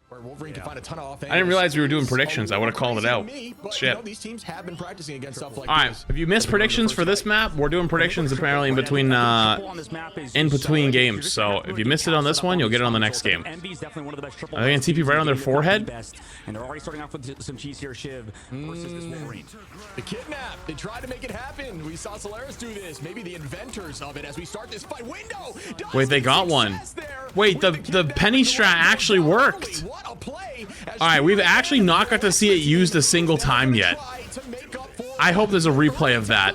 I didn't realize we were doing predictions. I would have called it out. Shit. These teams have been practicing against stuff like Alright, if you missed predictions for this map, we're doing predictions apparently in between games. So if you missed it on this one, you'll get it on the next game. Are they gonna TP right on their forehead? And they're already starting off with some cheese here, Shiv versus this Wolverine. The kidnap. They tried to make it happen. We saw Solaris do this. Maybe the inventors of it as we start this fight. Window. Wait, they got one. Wait, the penny strat actually worked. Alright, we've actually not got to see it used a single time yet. I hope there's a replay of that.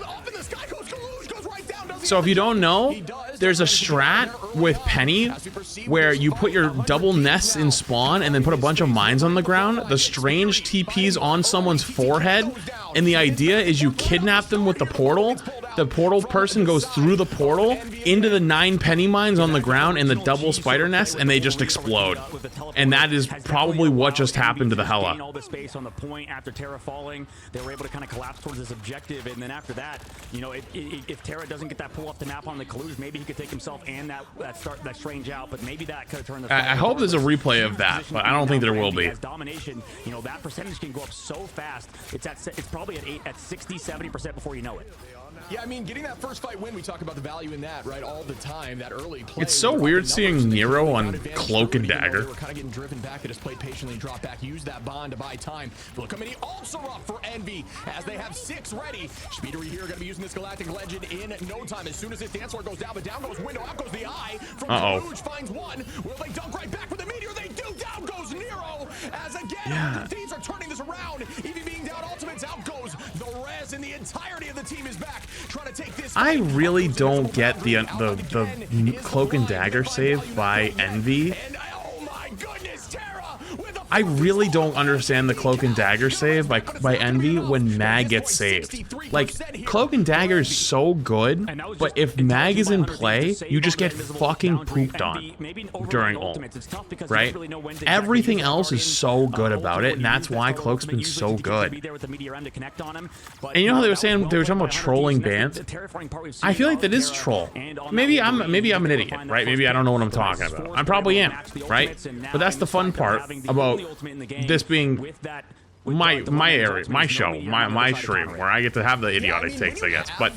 So if you don't know, there's a strat with Penny where you put your double nests in spawn and then put a bunch of mines on the ground. The strange TPs on someone's forehead, and the idea is you kidnap them with the portal. The portal person goes through the portal into the 9 penny mines on the ground and the double spider nests, and they just explode. And that is probably what just happened to the Hela. All the space on the point after Terra falling, they were able to kind of collapse towards this objective, and then after that, you know, if Terra doesn't get that pull off the map on the Kaluge, maybe he could take himself and that strange out, but maybe that could have turned the. I hope there's a replay of that, but I don't think there will be. Domination, you know, that percentage can go up so fast. It's probably at 60-70% before you know it. Yeah, I mean, getting that first fight win, we talk about the value in that, right, all the time, that early play. It's so weird seeing Nero on Cloak and Dagger. We're kind of getting driven back. They just played patiently and dropped back, use that bond to buy time. Look how many ults are up for Envy as they have 6 ready. Speedery here going to be using this Galactic Legend in no time. As soon as this dance floor goes down, but down goes Window, out goes the Eye. From Kaluge finds one. Will they dunk right back with the Meteor? They do. Down goes Nero as again, the teams are turning this around. Even being down ultimates, out goes the Res, and the entirety of the team is back. Trying to take this. I really don't get the Cloak and Dagger save by Envy. I really don't understand the Cloak and Dagger save by Envy when Mag gets saved. Like, Cloak and Dagger is so good, but if Mag is in play, you just get fucking pooped on during ult, right? Everything else is so good about it, and that's why Cloak's been so good. And you know how they were saying, they were talking about trolling bans? I feel like that is troll. Maybe I'm an idiot, right? Maybe I don't know what I'm talking about. I probably am, right? But that's the fun part about this being my area, my show, my stream, where I get to have the idiotic takes, I guess. But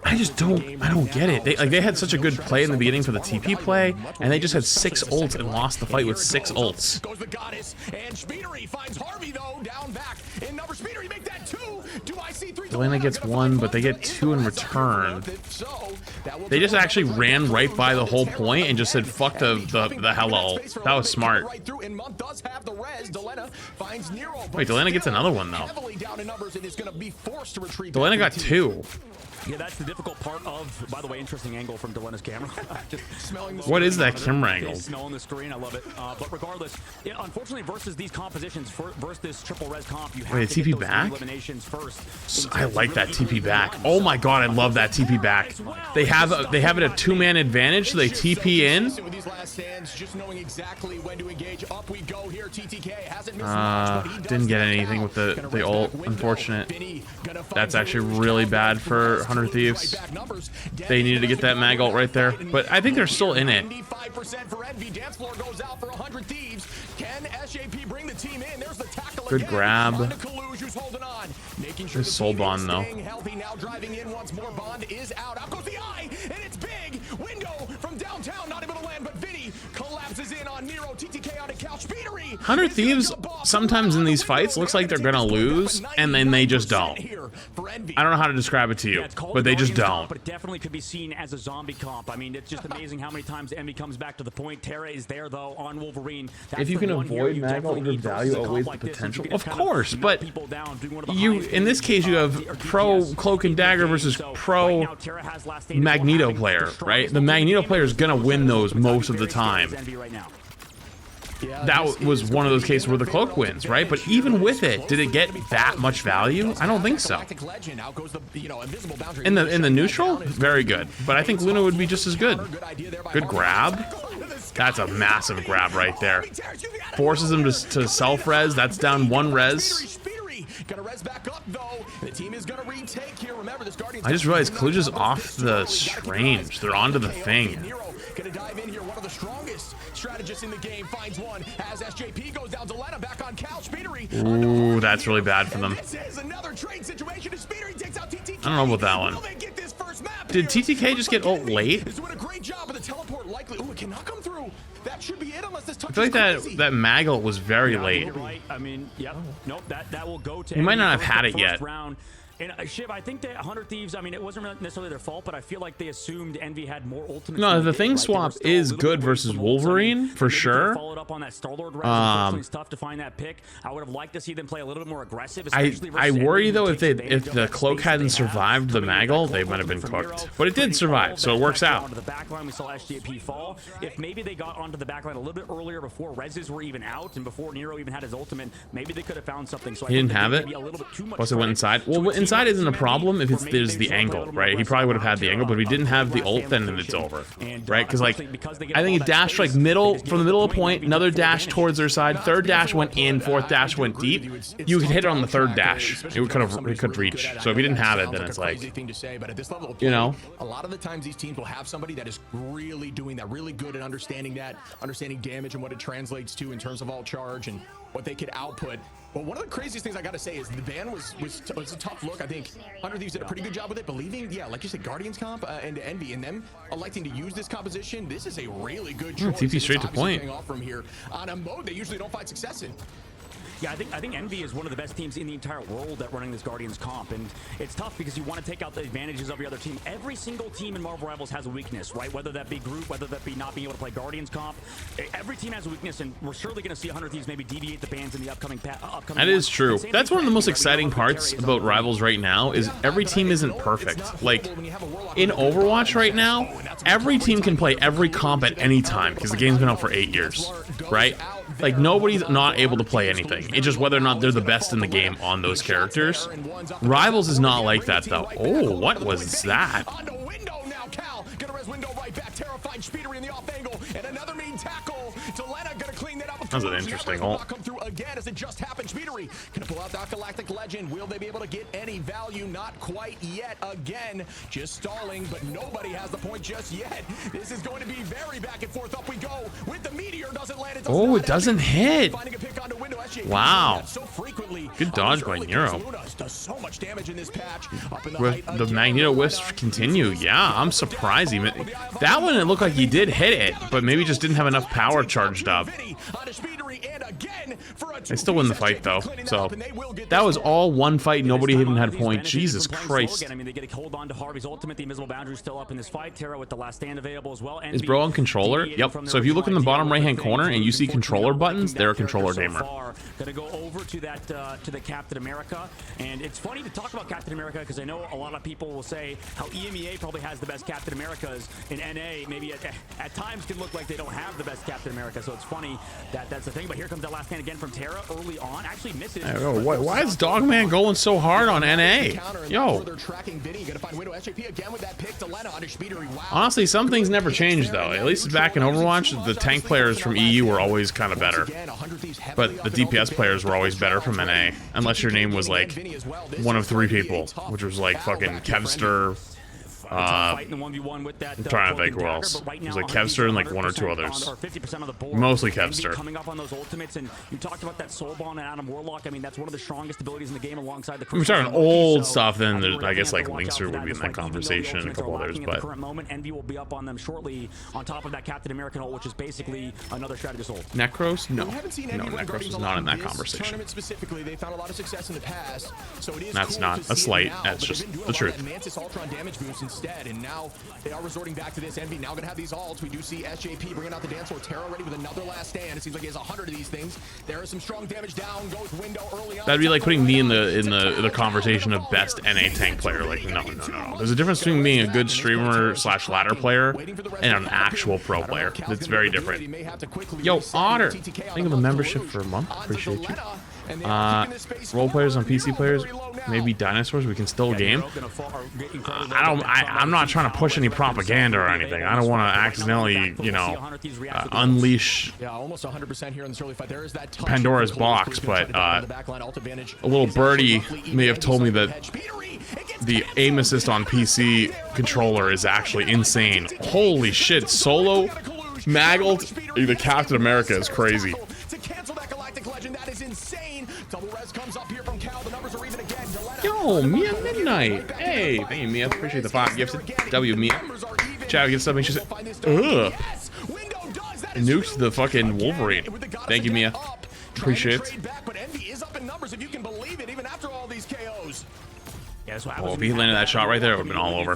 I just don't get it. They had such a good play in the beginning for the TP play, and they just had 6 ults and lost the fight with 6 ults. Djalia gets 1, but they get 2 in return. They just actually ran right by the whole point and just said fuck the Hela ult. That was smart. Wait, Djalia gets another one though. Djalia got 2. Yeah, that's the difficult part of, by the way, interesting angle from Djalia's camera. What is that camera angle? Smelling the screen, I love it. But regardless, unfortunately, versus these compositions, versus this triple res comp, you have to get those eliminations first. I like that TP back. Oh my god, I love that TP back. They have it a 2-man advantage, so they TP in. Didn't get anything with the ult. Unfortunate. That's actually really bad for 100 Thieves. They needed to get that mag ult right there, but I think they're still in it. Good grab. There's soul bond though. 100 Thieves sometimes in these fights looks like they're gonna lose, and then they just don't. I don't know how to describe it to you, but they just don't. But it definitely could be seen as a zombie comp. I mean, it's just amazing how many times Envy comes back to the point. Terra is there though on Wolverine. If you can avoid mag ult with value outweighs the potential, of course. But in this case, you have pro Cloak and Dagger versus pro Magneto player, right? The Magneto player is gonna win those most of the time. That was one of those cases where the Cloak wins, right? But even with it, did it get that much value? I don't think so. In the neutral, very good. But I think Luna would be just as good. Good grab. That's a massive grab right there. Forces him to self-res. That's down 1 res. I just realized Kaluge is off the Strange. They're onto the Thing. of the strongest strategists in the game finds one as SJP goes down. Djalia back on Cal. Speedery. Ooh, that's really bad for them. This is another trade situation as Speedery takes out TTK. I don't know about that one. Will they get this first map Did here? TTK just get ult late? He's doing a great job, but the teleport likely. Ooh, it cannot come through. That should be it unless this touch I feel like that mag ult was very late. You're right. I mean, yep. Nope. That will go to. He might not have Envy had for it the yet. first round. And Shiv, I think that 100 Thieves, I mean, it wasn't necessarily their fault, but I feel like they assumed Envy had more ultimates. No, than the they thing did, right? They were swap still a is little good bit away versus from ults. Wolverine, I mean, for maybe they could've sure. followed up on that Star-Lord route. Unfortunately, it's tough to find that pick. I would have liked to see them play a little bit more aggressive. I worry though if the cloak hadn't survived the mag ult, they might have been cooked. But it did survive, so it works out. Onto the back line, we saw SJP fall. If maybe they got onto the back line a little bit earlier before Reses were even out and before Nero even had his ultimate, maybe they could have found something. So He didn't have it? Plus it went inside. Well, inside isn't a problem if there's the angle, right? He probably would have had the angle, but if he didn't have the ult, then it's over, right? Because like, I think he dashed like middle, from the middle of the point, another dash towards their side, third dash went in, fourth dash went deep. You could hit it on the third dash. It could reach. So if he didn't have it, then it's like, you know. A lot of the times these teams will have somebody that is really doing that, really good at understanding damage and what it translates to in terms of all charge and what they could output. But one of the craziest things I gotta say is the ban was a tough look. I think 100 Thieves did a pretty good job with it, believing, yeah, like you said, Guardians comp and Envy, and them electing to use this composition. This is a really good choice. TP straight to point. Paying off from here on a mode they usually don't find success in. Yeah, I think Envy is one of the best teams in the entire world at running this Guardians comp, and it's tough because you want to take out the advantages of your other team. Every single team in Marvel Rivals has a weakness, right? Whether that be group, whether that be not being able to play Guardians comp. Every team has a weakness, and we're surely going to see 100 Thieves maybe deviate the bans in the upcoming That is true. That's one of the most exciting parts about Rivals right now is every team isn't perfect. Like, in Overwatch right now, every team can play every comp at any time because the game's been out for 8 years, right? Like, nobody's not able to play anything. It's just whether or not they're the best in the game on those characters. Rivals is not like that, though. Oh, what was that? That's an interesting ult. Come through again as it just happened. Speedery gonna pull out that Galactic Legend. Will they be able to get any value? Not quite yet. Again, just stalling, but nobody has the point just yet. This is going to be very back and forth. Up we go with the meteor. Doesn't land. Oh, it doesn't hit. Finding a pick onto window. Wow. So frequently. Good dodge by Nero. Does so much damage in this patch. Up in the With height the again. Magneto Wisp continue. Yeah, I'm surprised he that one it looked like he did hit it, but maybe just didn't have enough power charged up. They still win the fight though, so that was all one fight. Nobody even had a point. Jesus Christ. I mean, they get to hold on to Harvey's ultimate. The invisible boundary still up in this fight. Terra with the last stand available as well. Is bro on controller? Yep. So if you look in the bottom right hand corner and you see controller buttons, they're a controller gamer. Gonna go over to that to the Captain America, and it's funny to talk about Captain America because I know a lot of people will say how EMEA probably has the best Captain Americas, in NA maybe at times can look like they don't have the best Captain America. So it's funny that that's the thing. But here comes that last stand again from Terra early on. Actually misses. Why is Dogman going so hard on NA? Yo. Honestly, some things never change though. At least back in Overwatch, the tank players from EU were always kind of better. But the DPS players were always better from NA. Unless your name was like one of 3 people, which was like fucking Kevster. I'm trying to think who else. It was like Kevster and like 1 or 2 others. Mostly Kevster. Coming up on those ultimates, and you talked about that Soulbond and Adam Warlock. I mean, that's one of the strongest abilities in the game alongside the. If we're talking old stuff, then there's, I guess like Linkster would be in that conversation and a couple others, but. Current moment, Envy will be up on them shortly on top of that Captain American ult, which is basically another strategist ult. Necros? No. No, Necros is not in that conversation. That's not a slight. That's just the truth. And now they are resorting back to this. Envy now gonna have these ults. We do see SJP bringing out the dance floor. Terra ready with another last stand. It seems like he has 100 of these things. There is some strong damage down. Goes window early on. That'd be like putting me in the conversation of best NA tank player. Like no. There's a difference between being a good streamer / ladder player and an actual pro player. It's very different. Yo, Otter, think of a membership for a month. Appreciate you. Role players on PC players, maybe dinosaurs. We can still game. I'm not trying to push any propaganda or anything. I don't want to accidentally, you know, unleash Pandora's box. But a little birdie may have told me that the aim assist on PC controller is actually insane. Holy shit! Solo Mag ult, the Captain America is crazy. To cancel that Galactic Legend, that is insane. Double res comes up here from Cal. The numbers are even again. Yo, Mia Midnight. Hey, thank you, Mia. Appreciate the 5 gifts. W, Mia. Chad gets something. She said, ugh. Nuked the fucking Wolverine. Thank you, Mia. Appreciate it. But Envy is up in numbers, if you can believe it, even after all these KOs. Oh, if he landed that shot right there, it would have been all over.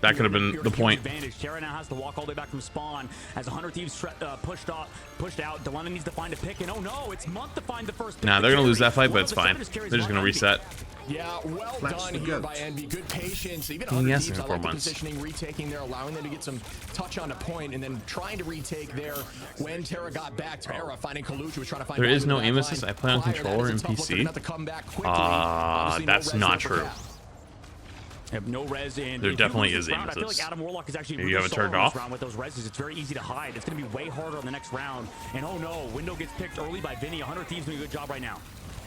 That could have been the point. Terra now has to walk all the way back from spawn as 100 Thieves pushed out. Djalia needs to find a pick, and oh no, it's Month to find the first pick. Nah, they're gonna lose that fight, but it's fine. They're just gonna reset. Yeah, well done here by Envy. Good patience. Even Yes, Thieves, in I 4 like the months. positioning, retaking there, allowing them to get some touch on the point, and then trying to retake there when Terra got back. Terra finding Kalush, who was trying to find. There is no aim assist. I play on controller and PC. That's not true. Have no res in. There definitely is aim I feel like assist. Adam Warlock is actually Maybe you have it turned off. round with those reses. It's very easy to hide. It's going to be way harder on the next round. And oh no, window gets picked early by Vinny. 100 Thieves doing a good job right now.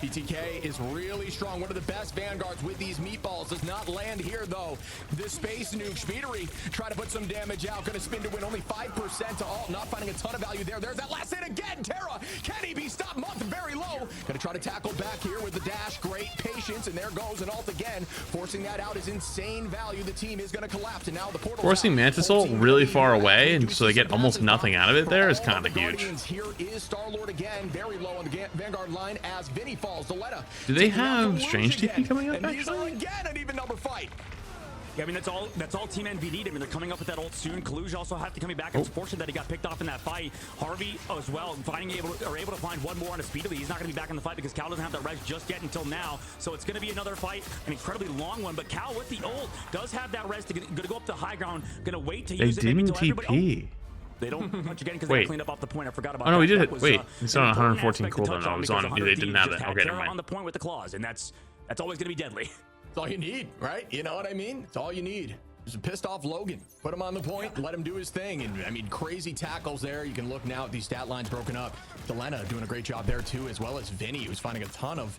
PTK is really strong. One of the best vanguards with these meatballs. Does not land here, though. The space nuke. Speedery trying to put some damage out. Going to spin to win. Only 5% to alt. Not finding a ton of value there. There's that last hit again. Terra. Can he be stopped? Month very low. Going to try to tackle back here with the dash. Great patience. And there goes an alt again. Forcing that out is insane value. The team is going to collapse. And now the portal. Forcing Mantis ult really far away, and so they get almost nothing out of it there is kind of huge. Here is Star-Lord again. Very low on the Vanguard line as Vinny falls. Do they have Strange TP coming up, and actually? Again, an even number fight. Yeah, I mean, that's all Team Envy need. I mean, they're coming up with that ult soon. Kaluj also have to coming back. It's fortunate that he got picked off in that fight. Harvey as well, able to find one more on a Speedily. He's not going to be back in the fight because Cal doesn't have that res just yet until now. So it's going to be another fight, an incredibly long one. But Cal with the ult does have that res to go up the high ground. Going to wait to use it. They didn't TP. They don't punch again because they cleaned up off the point. I forgot about that. Oh no, we did it. Was, Wait, it's on 114 aspect to cooldown. touch No, on it was because on. 100 They didn't have Thieves that. just Okay, had never Terra on mind. the point with the claws, and that's always going to be deadly. That's all you need, right? You know what I mean? It's all you need. Just a pissed off Logan. Put him on the point, let him do his thing. And I mean, crazy tackles there. You can look now at these stat lines broken up. Djalia doing a great job there too, as well as Vinny, who's finding a ton of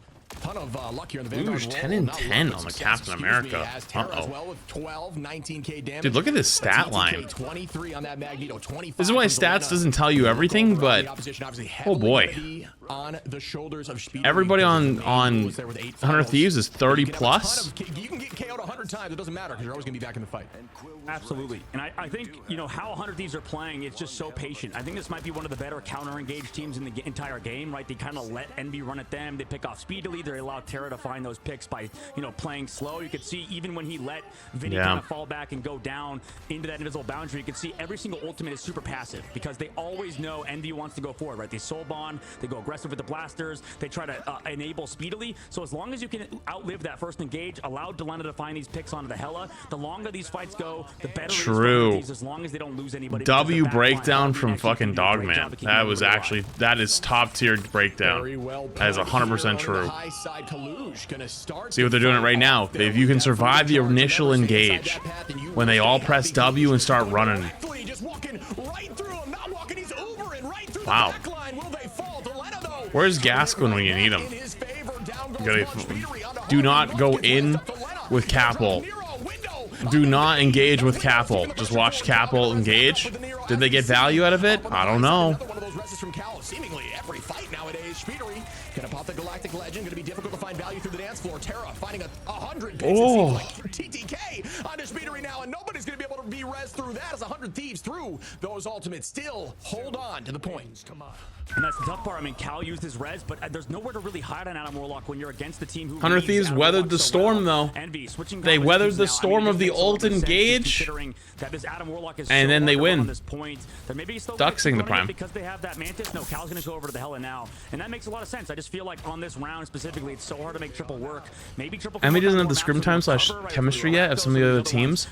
luck here in the Vanguard. Ooh, 10 and 10 on the Captain America. As well with 12, 19k damage. Dude, look at this stat line. 23 on that Magneto, 25. This is why stats doesn't tell you everything, but oh boy. On the shoulders of Everybody on 100 Thieves is 30 plus. You can get KO'd 100 times. It doesn't matter because you're always going to be back in the fight. Absolutely. And I think, you know, how 100 Thieves are playing, it's just so patient. I think this might be one of the better counter-engaged teams in the entire game, right? They kind of let Envy run at them. They pick off speedily. They allow Terra to find those picks by, you know, playing slow. You could see even when he let Vinny kind of fall back and go down into that invisible boundary, you can see every single ultimate is super passive because they always know Envy wants to go forward, right? They soul bond, they go aggressive with the blasters, they try to enable speedily. So as long as you can outlive that first engage, allow Djalia to find these picks onto the Hela, the longer these fights go, the better it is for these, as long as they don't lose anybody. W breakdown from fucking Dogman. That was actually, that is top tier breakdown. That is 100% true. See what they're doing right now. If you can survive the initial engage, when they all press W and start running. Wow. Where's Gascoigne when you need him? Do not go in with Capel. Do not engage with Capel. Just watch Capel engage. Did they get value out of it? I don't know. Seemingly every fight nowadays. Speedery gonna pop the Galactic Legend. Gonna be difficult to find value through the dance floor. Terra finding 100 picks. Like TTK onto Speedery now, and nobody's gonna be able to be res through that as 100 Thieves through those ultimates. Still hold on to the points. Come on. And that's the tough part. I mean, Cal used his res, but there's nowhere to really hide on Adam Warlock when you're against the team who 100 Thieves weathered the storm, though. They weathered the storm of the ult engage, and then they win. Duxing the Prime. Because they have that Mantis, no, Cal's going to go over to the Hela now. And that makes a lot of sense. I just feel like on this round specifically, it's so hard to make triple work. Maybe triple. Envy doesn't have the scrim time / chemistry yet of some of the other teams.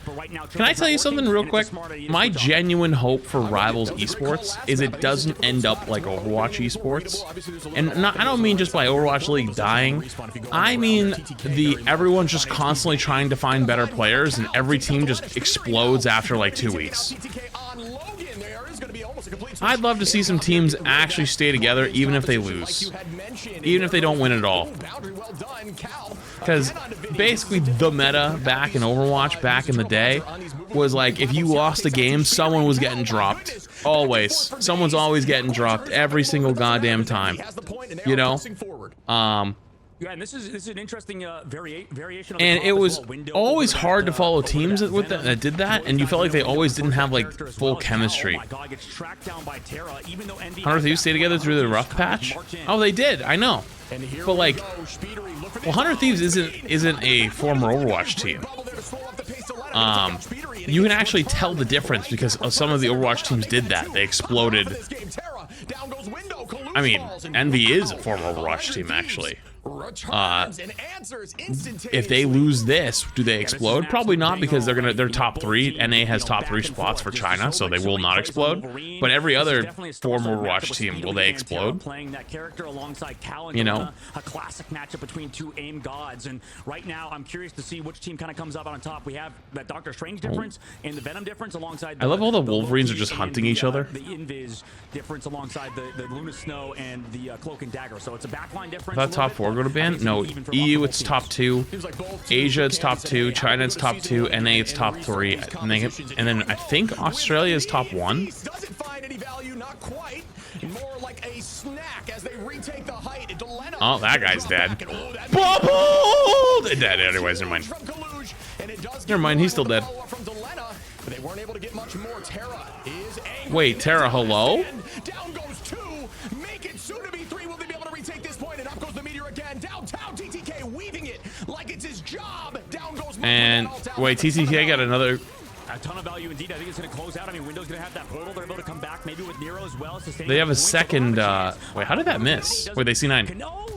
Can I tell you something real quick? My genuine hope for Rivals Esports is it doesn't end up like Overwatch Esports. And I don't mean just by Overwatch League dying. I mean everyone's just constantly trying to find better players and every team just explodes after like 2 weeks. I'd love to see some teams actually stay together even if they lose. Even if they don't win at all. Because basically the meta back in Overwatch back in the day was like, if you lost a game, someone was getting dropped. Always. Someone's always getting dropped every single goddamn time. You know? Yeah, and this is an interesting variation. Of and it was always hard to follow teams that did that, and you felt like they always didn't have like full chemistry. 100 Thieves stay together through the rough patch? Oh, they did. I know. But like, well, 100 Thieves isn't a former Overwatch team. You can actually tell the difference because some of the Overwatch teams did that. They exploded. I mean, Envy is a former Overwatch team, actually. If they lose this, do they explode? Probably not, because they're top 3. NA has top 3 spots for China, so they will not explode. But every other former Overwatch team, will they explode? You know, a classic matchup between two aim gods, and right now I'm curious to see which team kind of comes up on top. We have that Doctor Strange difference and the Venom difference alongside. I love all the Wolverines are just hunting each other. The Invis difference alongside the Luna Snow and the Cloak and Dagger. So it's a backline difference. That top 4 go to ban? No, EU it's top 2, Asia it's top 2, China it's top 2, NA it's top 3, and then I think Australia is top 1. Oh, that guy's dead. Bubbled! Dead. Anyways, never mind. Never mind, he's still dead. Wait, Terra, hello? Down goes 2. Make it soon to be 3. Will they be able to retake this point? And up goes the meteor again. Downtown TTK weaving it like it's his job. Down goes. And wait, TTK got another. A ton of value indeed. I think it's going to close out. I mean, Window's going to have that portal. They're able to come back, maybe with Nero as well. They have a second. Wait, how did that miss? Wait, they C9. No.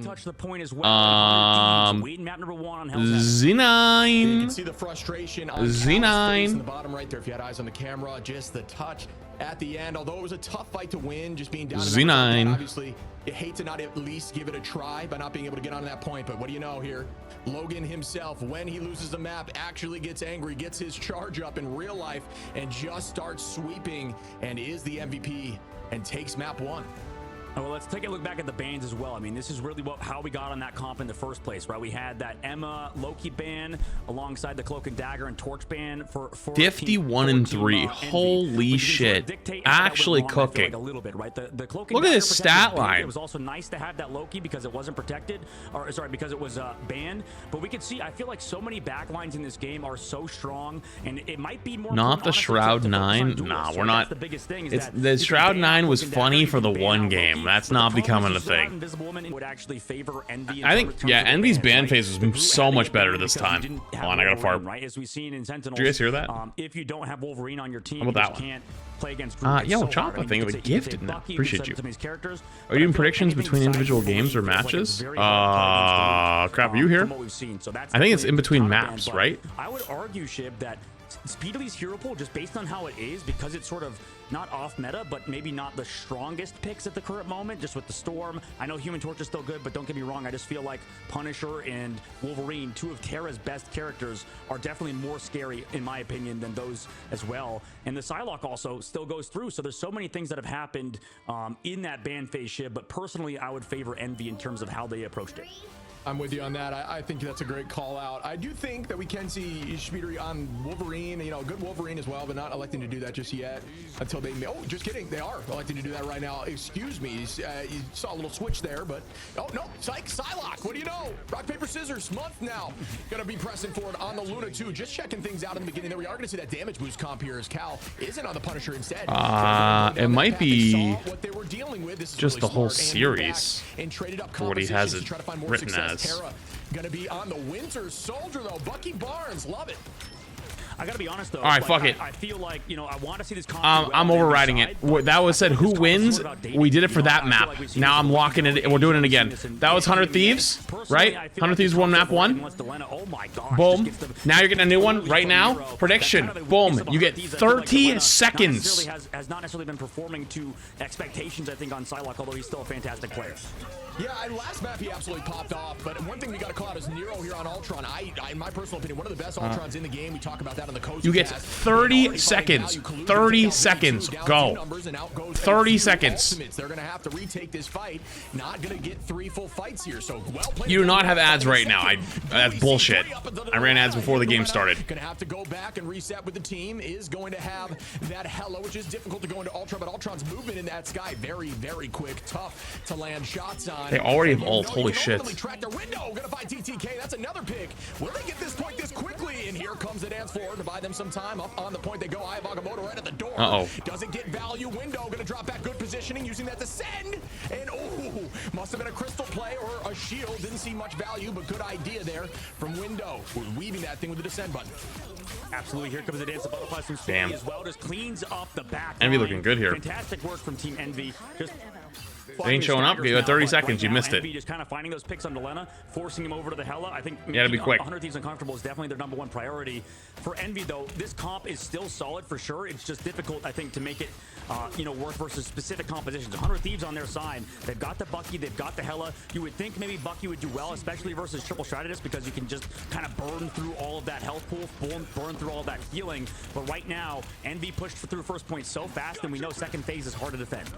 Touch the point as well. Map number 1 on Z9. You can see the frustration on Z9 in the bottom right there. If you had eyes on the camera, just the touch at the end. Although it was a tough fight to win, just being down. Z9. Obviously, you hate to not at least give it a try by not being able to get on that point. But what do you know here? Logan himself, when he loses the map, actually gets angry, gets his charge up in real life, and just starts sweeping, and is the MVP and takes map 1. Well, let's take a look back at the bans as well. I mean, this is really how we got on that comp in the first place, right? We had that Emma Loki ban alongside the Cloak and Dagger and Torch ban for 51 and 3. Holy shit! Actually cooking. Like a little bit, right? The Cloak and Look at this stat line. It was also nice to have that Loki because it wasn't protected, or sorry, because it was banned. But we could see, I feel like so many backlines in this game are so strong, and it might be more. Not the Shroud 9. Nah, we're not. The biggest thing is that the Shroud 9 was funny for the one game. That's not becoming a thing. I think, yeah, Envy's ban phase was so much better this time. Hold on, I gotta fart. As we've seen in Sentinels, did you guys hear that? If you don't have Wolverine on your team, how about that one? Play against yo, Choppa, thank you for gifting that. Appreciate you. Are you doing predictions between individual games or matches? Crap, are you here? I think it's in between maps, right? I would argue, Shib, that Speedly's hero pool, just based on how it is, because it's sort of not off meta, but maybe not the strongest picks at the current moment, just with the Storm. I know Human Torch is still good, but don't get me wrong, I just feel like Punisher and Wolverine, 2 of Terra's best characters, are definitely more scary, in my opinion, than those as well. And the Psylocke also still goes through, so there's so many things that have happened in that ban phase, Shib, but personally, I would favor Envy in terms of how they approached it. I'm with you on that. I think that's a great call out. I do think that we can see Speedery on Wolverine, you know, good Wolverine as well, but not electing to do that just yet until they may. Oh, just kidding. They are electing to do that right now. Excuse me. You saw a little switch there, but oh, no. Psylocke, what do you know? Rock, paper, scissors month now. Gonna be pressing forward on the Luna too. Just checking things out in the beginning there. We are gonna see that damage boost comp here as Cal isn't on the Punisher instead. It might be what they were dealing with. This is just really the whole smart. series and traded up for what he has it written as. Terra gonna be on the Winter Soldier though. Bucky Barnes, love it. I gotta be honest though. All right, fuck it. I feel like, you know, I want to see this. I'm overriding it. That was said, who wins? We did it for that map. Now I'm locking it. We're doing it again. That was 100 Thieves, right? 100 Thieves won map 1. Boom. Now you're getting a new one right now. Prediction. Boom. You get 30 seconds. Has not necessarily been performing to expectations, I think, on Psylocke, although he's still a fantastic player. Yeah, last map he absolutely popped off, but one thing we got to call out is Nero here on Ultron. In my personal opinion, one of the best Ultrons in the game. We talk about that You get 30 seconds. 30 seconds. Go. 30 seconds. They're gonna have to retake this fight. Not gonna get 3 full fights here. So You do not have ads right now. That's bullshit. I ran ads before the game started. Gonna have to go back and reset with the team. Is going to have that Hella, which is difficult to go into Ultra, but Ultron's movement in that sky very, very quick, tough to land shots on. They already have ult. Holy shit. Track their window. Gonna find TTK. That's another pick. Will they get this point this quickly? And here comes the dance floor to buy them some time. Up on the point they go. Ayavagomoto right at the door. Doesn't get value. Window gonna drop back. Good positioning, using that to send. And oh, must have been a crystal play or a shield. Didn't see much value, but good idea there from Window. We're weaving that thing with the descend button. Absolutely. Here comes the dance of butterflies from Damn. as well. Just cleans up the back. Envy looking good here. Fantastic work from Team Envy. Just They ain't showing up. You got 30 seconds. You missed it. Envy just kind of finding those picks on Djalia, forcing him over to the Hella. I think You gotta be quick. 100 Thieves Uncomfortable is definitely their #1 priority. For Envy, though, this comp is still solid for sure. It's just difficult, I think, to make it work versus specific compositions. 100 Thieves on their side. They've got the Bucky. They've got the Hella. You would think maybe Bucky would do well, especially versus Triple Strategist, because you can just kind of burn through all of that health pool, burn through all of that healing. But right now, Envy pushed through first point so fast, and we know second phase is hard to defend.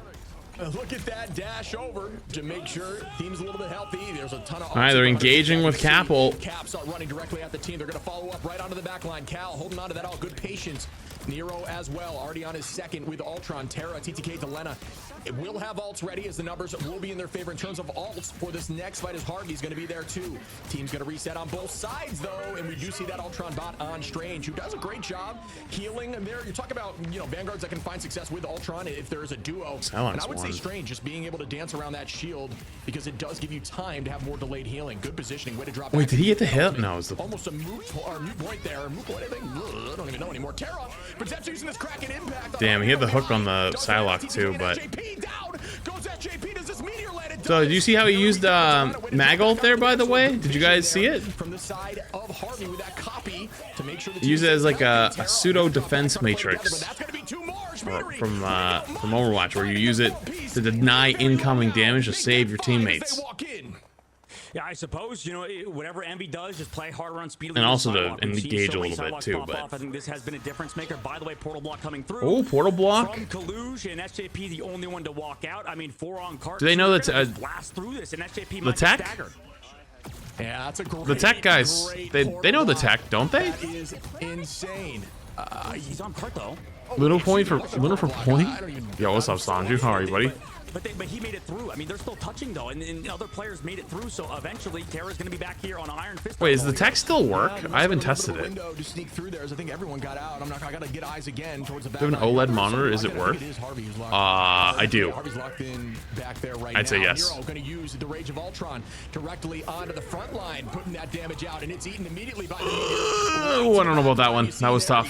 Look at that dash over to make sure team's a little bit healthy. There's a ton of. All right, they're engaging with Capel. Caps are running directly at the team. They're going to follow up right onto the back line. Cal holding on to that all. Good patience. Nero as well, already on his second with Ultron. Terra, TTK, Djalia. It will have ults ready, as the numbers will be in their favor in terms of ults for this next fight, as Harvey's going to be there too. Team's going to reset on both sides though, and we do see that Ultron bot on Strange, who does a great job healing. And there, you talk about vanguards that can find success with Ultron if there is a duo. And I would say Strange just being able to dance around that shield, because it does give you time to have more delayed healing. Good positioning, way to drop. Wait, did he get the hit? No, it was the almost a moot point there. Moot point, I think. I don't even know anymore. Terra, but Zep's using this Kraken impact. Damn, he had the hook on the Psylocke too, but. So, did you see how he used Mag ult there, by the way? Did you guys see it? From the side of Harvey with that copy to make sure he used it as like a pseudo defense matrix from Overwatch, where you use it to deny incoming damage to save your teammates. Yeah, I suppose, whatever Envy does, just play harder on speed. And also to engage a little bit too, but. I think this has been a difference maker. By the way, portal block coming through. Oh, portal block. From Kaluj, and SJP the only one to walk out. I mean, 4 on cart. Do they know that blast through this, and SJP the tech? Yeah, that's a great, the tech guys, they know the tech, don't they? That is insane. He's on cart though. Little for point? Yo, what's up, Sanju? How are you, buddy? But he made it through. I mean, they're still touching though, and other players made it through. So eventually, Terra's going to be back here on Iron Fist. Wait, does the tech still work? I haven't tested it. To sneak through there, as I think everyone got out. I got to get eyes again towards the back. Do you have an OLED monitor? Is it work? I do. Harvey's locked in back there right I'd say now. yes. Nero going to use the Rage of Ultron directly onto the front line, putting that damage out, and it's eaten immediately by the Oh, I don't know about that one. That was tough.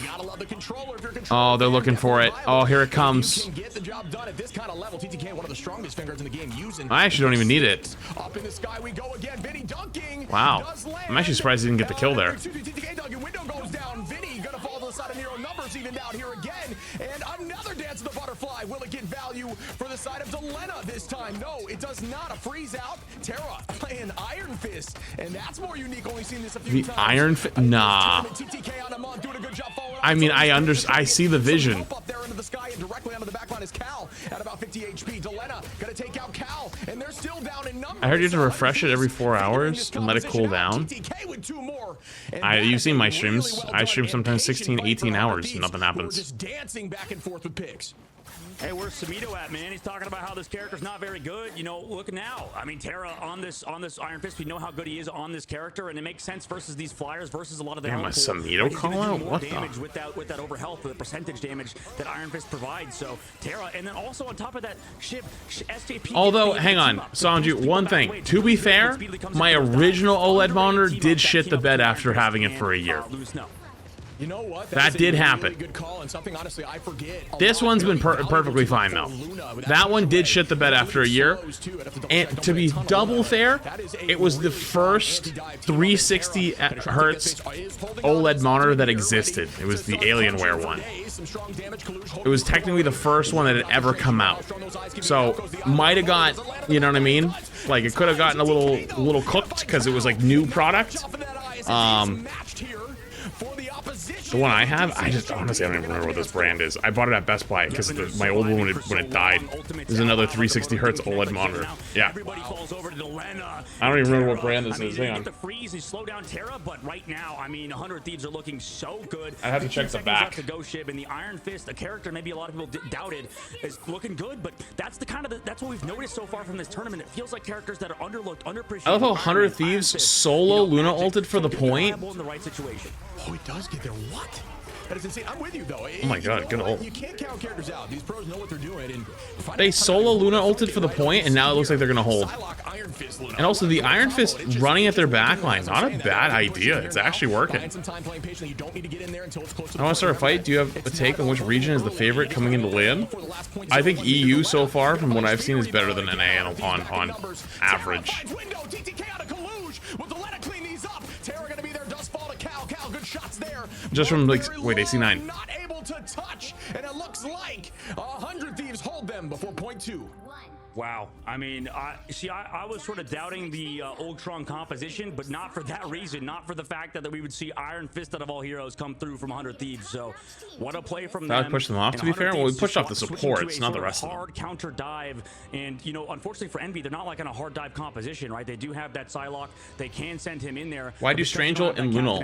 Oh, they're looking for it. Oh, here it comes. Get the job done at this kind of level. TTK, one of the strongest fingers in the game, using. I actually don't even need it. Up in the sky we go again. Vinny dunking. Wow. I'm actually surprised he didn't get the kill there. TTK dunking. Window goes down. Vinny gonna fall to the side of Nero. Numbers even down here again. And another dance of the butterfly. Will it get value for the side of Djalia this time? No, it does not. A freeze out. Terra playing Iron Fist. And that's more unique. Only seen this a few times. Iron Fist? Nah. I mean, I see the vision. Up there into the sky and directly onto the back line is Cal at about 50 HP. Djalia gonna take out Cal, and they're still down in numbers. I heard you have to refresh it every 4 hours and let it cool down. You've seen my streams. I stream sometimes 16, 18 hours and nothing happens. Just dancing back and forth with picks. Hey, where's Samito at, man? He's talking about how this character's not very good. Look now. I mean, Terra on this Iron Fist, we know how good he is on this character, and it makes sense versus these flyers versus a lot of the. Damn, a Samito call out? What the? Damage with that over health, with the percentage damage that Iron Fist provides. So Terra, and then also on top of that, SJP. Although, hang on, Sanju, one thing. To be fair, my original OLED monitor did shit the bed after having it for a year. You know what? That did happen. Good call, and something honestly I forget. This one's been perfectly fine though. That one did shit the bed after a year. And to be double fair, it was the first 360 hertz OLED monitor that existed. It was the Alienware one. It was technically the first one that had ever come out. So might have got, you know what I mean? Like it could have gotten a little cooked because it was like new product. The one I have, I just honestly I don't even remember what this brand is. I bought it at Best Buy because my old one when it died. There's another 360 hertz OLED monitor. Yeah. I don't even remember what brand this is. Hang on. The freeze is slow down Terra, but right now, I mean, 100 Thieves are looking so good. I have to check the back. To go Shib, and the Iron Fist, a character maybe a lot of people doubted, is looking good. But that's the kind of that's what we've noticed so far from this tournament. It feels like characters that are underlooked, underappreciated. I love how 100 Thieves solo Luna ulted for the point. In the right situation. Oh, he does get there. What? That is insane. I'm with you though. Oh my god, good ult. You can't count characters out. These pros know what they're doing. And they solo Luna ulted for the point, and now it looks like they're gonna hold. And also the Iron Fist running at their backline, not a bad idea. It's actually working. I want to start a fight. Do you have a take on which region is the favorite coming into LAN? I think EU so far, from what I've seen, is better than NA on average. Just from like, wait, AC9. Not able to touch, and it looks like 100 Thieves hold them before point 2. Wow. I mean, I was sort of doubting the Ultron composition, but not for that reason. Not for the fact that we would see Iron Fist out of all heroes come through from 100 Thieves. So, what a play from them. That would push them off, to be fair. Well, we pushed off the supports, not the rest of them. Hard counter dive, and you know, unfortunately for Envy, they're not like on a hard dive composition, right? They do have that Psylocke. They can send him in there. Why do Strangel and Lunal?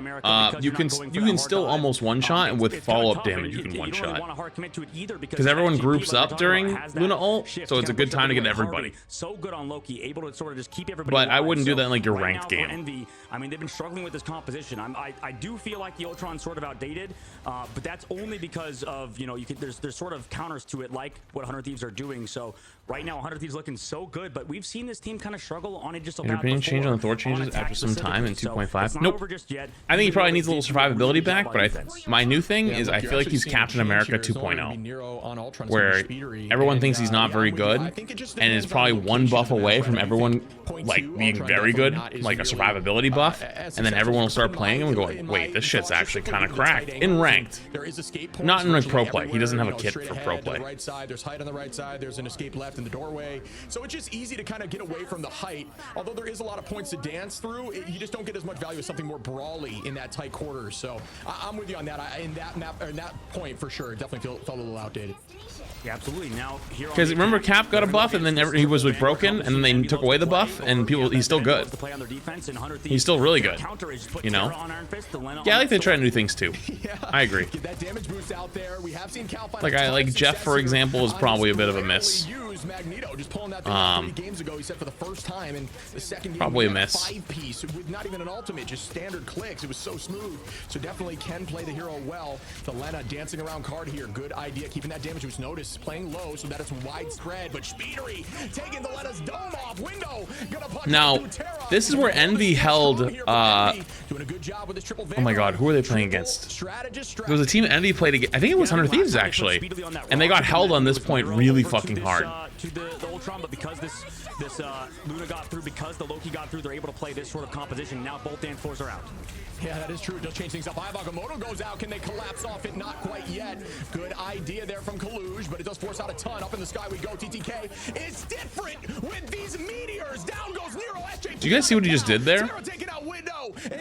You can still almost one shot, and with follow up damage, you can one shot. Because everyone groups up during Luna ult, so it's a good time to get everybody. So good on Loki, able to sort of just keep everybody. But I wouldn't do that in like your right ranked game. Envy, I mean, they've been struggling with this composition. I do feel like the Ultron's sort of outdated, but that's only because of, you know, there's sort of counters to it, like what 100 Thieves are doing. So right now 100 Thieves looking so good, but we've seen this team kind of struggle on it just a lot. Your opinion change on the Thor changes after some time in 2.5? So nope. I think he probably needs a little survivability back, but my new thing is I feel like he's Captain America 2.0, where everyone thinks he's not very good, and is probably one buff away from everyone like being very good, like a survivability buff, and then everyone will start playing him and go, wait, this shit's actually kind of cracked in ranked. Not in like pro play. He doesn't have a kit for pro play. There's height on the right side. There's an escape left in the doorway, so it's just easy to kind of get away from the height. Although there is a lot of points to dance through, you just don't get as much value as something more brawly in that tight quarters. So I'm with you on that. In that map, or in that point for sure, definitely felt a little outdated. Yeah, absolutely. Now, because remember, Cap got a buff, and then he was like broken, and then they took away the buff, and he's still good. He's still really good. You know? Yeah, I like they try new things too. I agree. Like Jeff, for example, is probably a bit of a miss. Probably a miss. 5-piece with not even an ultimate, just standard clicks. It was so smooth. So definitely can play the hero well. Djalia dancing around card here. Good idea. Keeping that damage was noticed. Playing low so that it's widespread. But Speedery taking Djalia's dome off. Window gonna punch now, this is where Envy held. Doing a good job with this triple. Oh my God, who are they playing against? There was a team Envy played against. I think it was 100 Thieves actually, and they got held on this point really fucking hard. To the Ultron, but because this Luna got through, because the Loki got through, they're able to play this sort of composition. Now both dance floors are out. Yeah, that is true. It does change things up. Agamotto goes out. Can they collapse off it? Not quite yet. Good idea there from Kaluj, but it does force out a ton. Up in the sky we go. TTK is different with these meteors. Down goes Nero. Do you guys see what he just did there?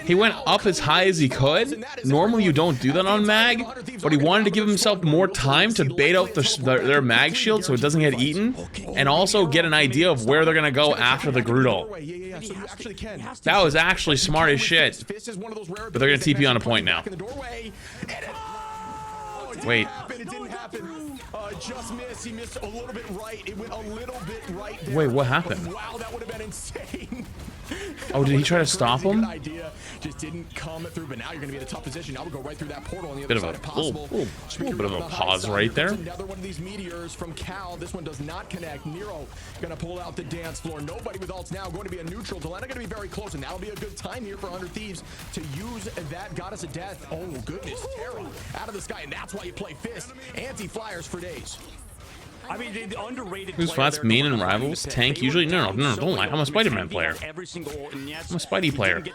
He went up as high as he could. Normally you don't do that on Mag, but he wanted to give himself more time to bait out their Mag shield so it doesn't get eaten, and also get an idea of where they're gonna go after the Groot ult. That was actually smart as shit. But they're gonna TP on a point now. Wait. It didn't happen. Just missed. He missed a little bit right. It went a little bit right there. Wait, what happened? Wow, that would have been insane. Oh, did he try to stop him? Idea just didn't come through, but now you're going to be in a tough position. Now we go right through that portal on the other side if possible. Little bit of a pause right there. Another one of these meteors from Cal. This one does not connect. Nero going to pull out the dance floor. Nobody with ults now. Going to be a neutral. Djalia going to be very close, and that'll be a good time here for 100 Thieves to use that Goddess of Death. Oh goodness, Terra out of the sky, and that's why you play Fist. Anti-flyers for days. I mean, the underrated. Who's Flats main and rivals? Tank usually? No, don't lie. I'm a Spider-Man player. I'm a Spidey player. Did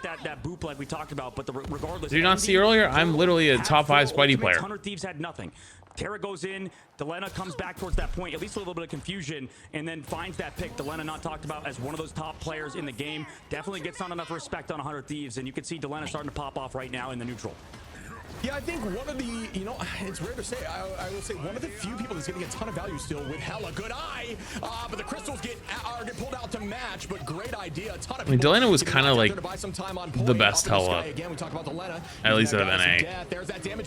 you not see earlier? I'm literally a top 5 Spidey player. 100 Thieves had nothing. Terra goes in. Djalia comes back towards that point, at least a little bit of confusion, and then finds that pick. Djalia not talked about as one of those top players in the game. Definitely gets not enough respect on 100 Thieves, and you can see Djalia starting to pop off right now in the neutral. Yeah, I think one of the, you know, it's rare to say, I will say one of the few people that's getting a ton of value still with hella good eye, but the crystals get pulled out to match, but great idea. A ton of Djalia was kind of like the best hella, at least out of NA.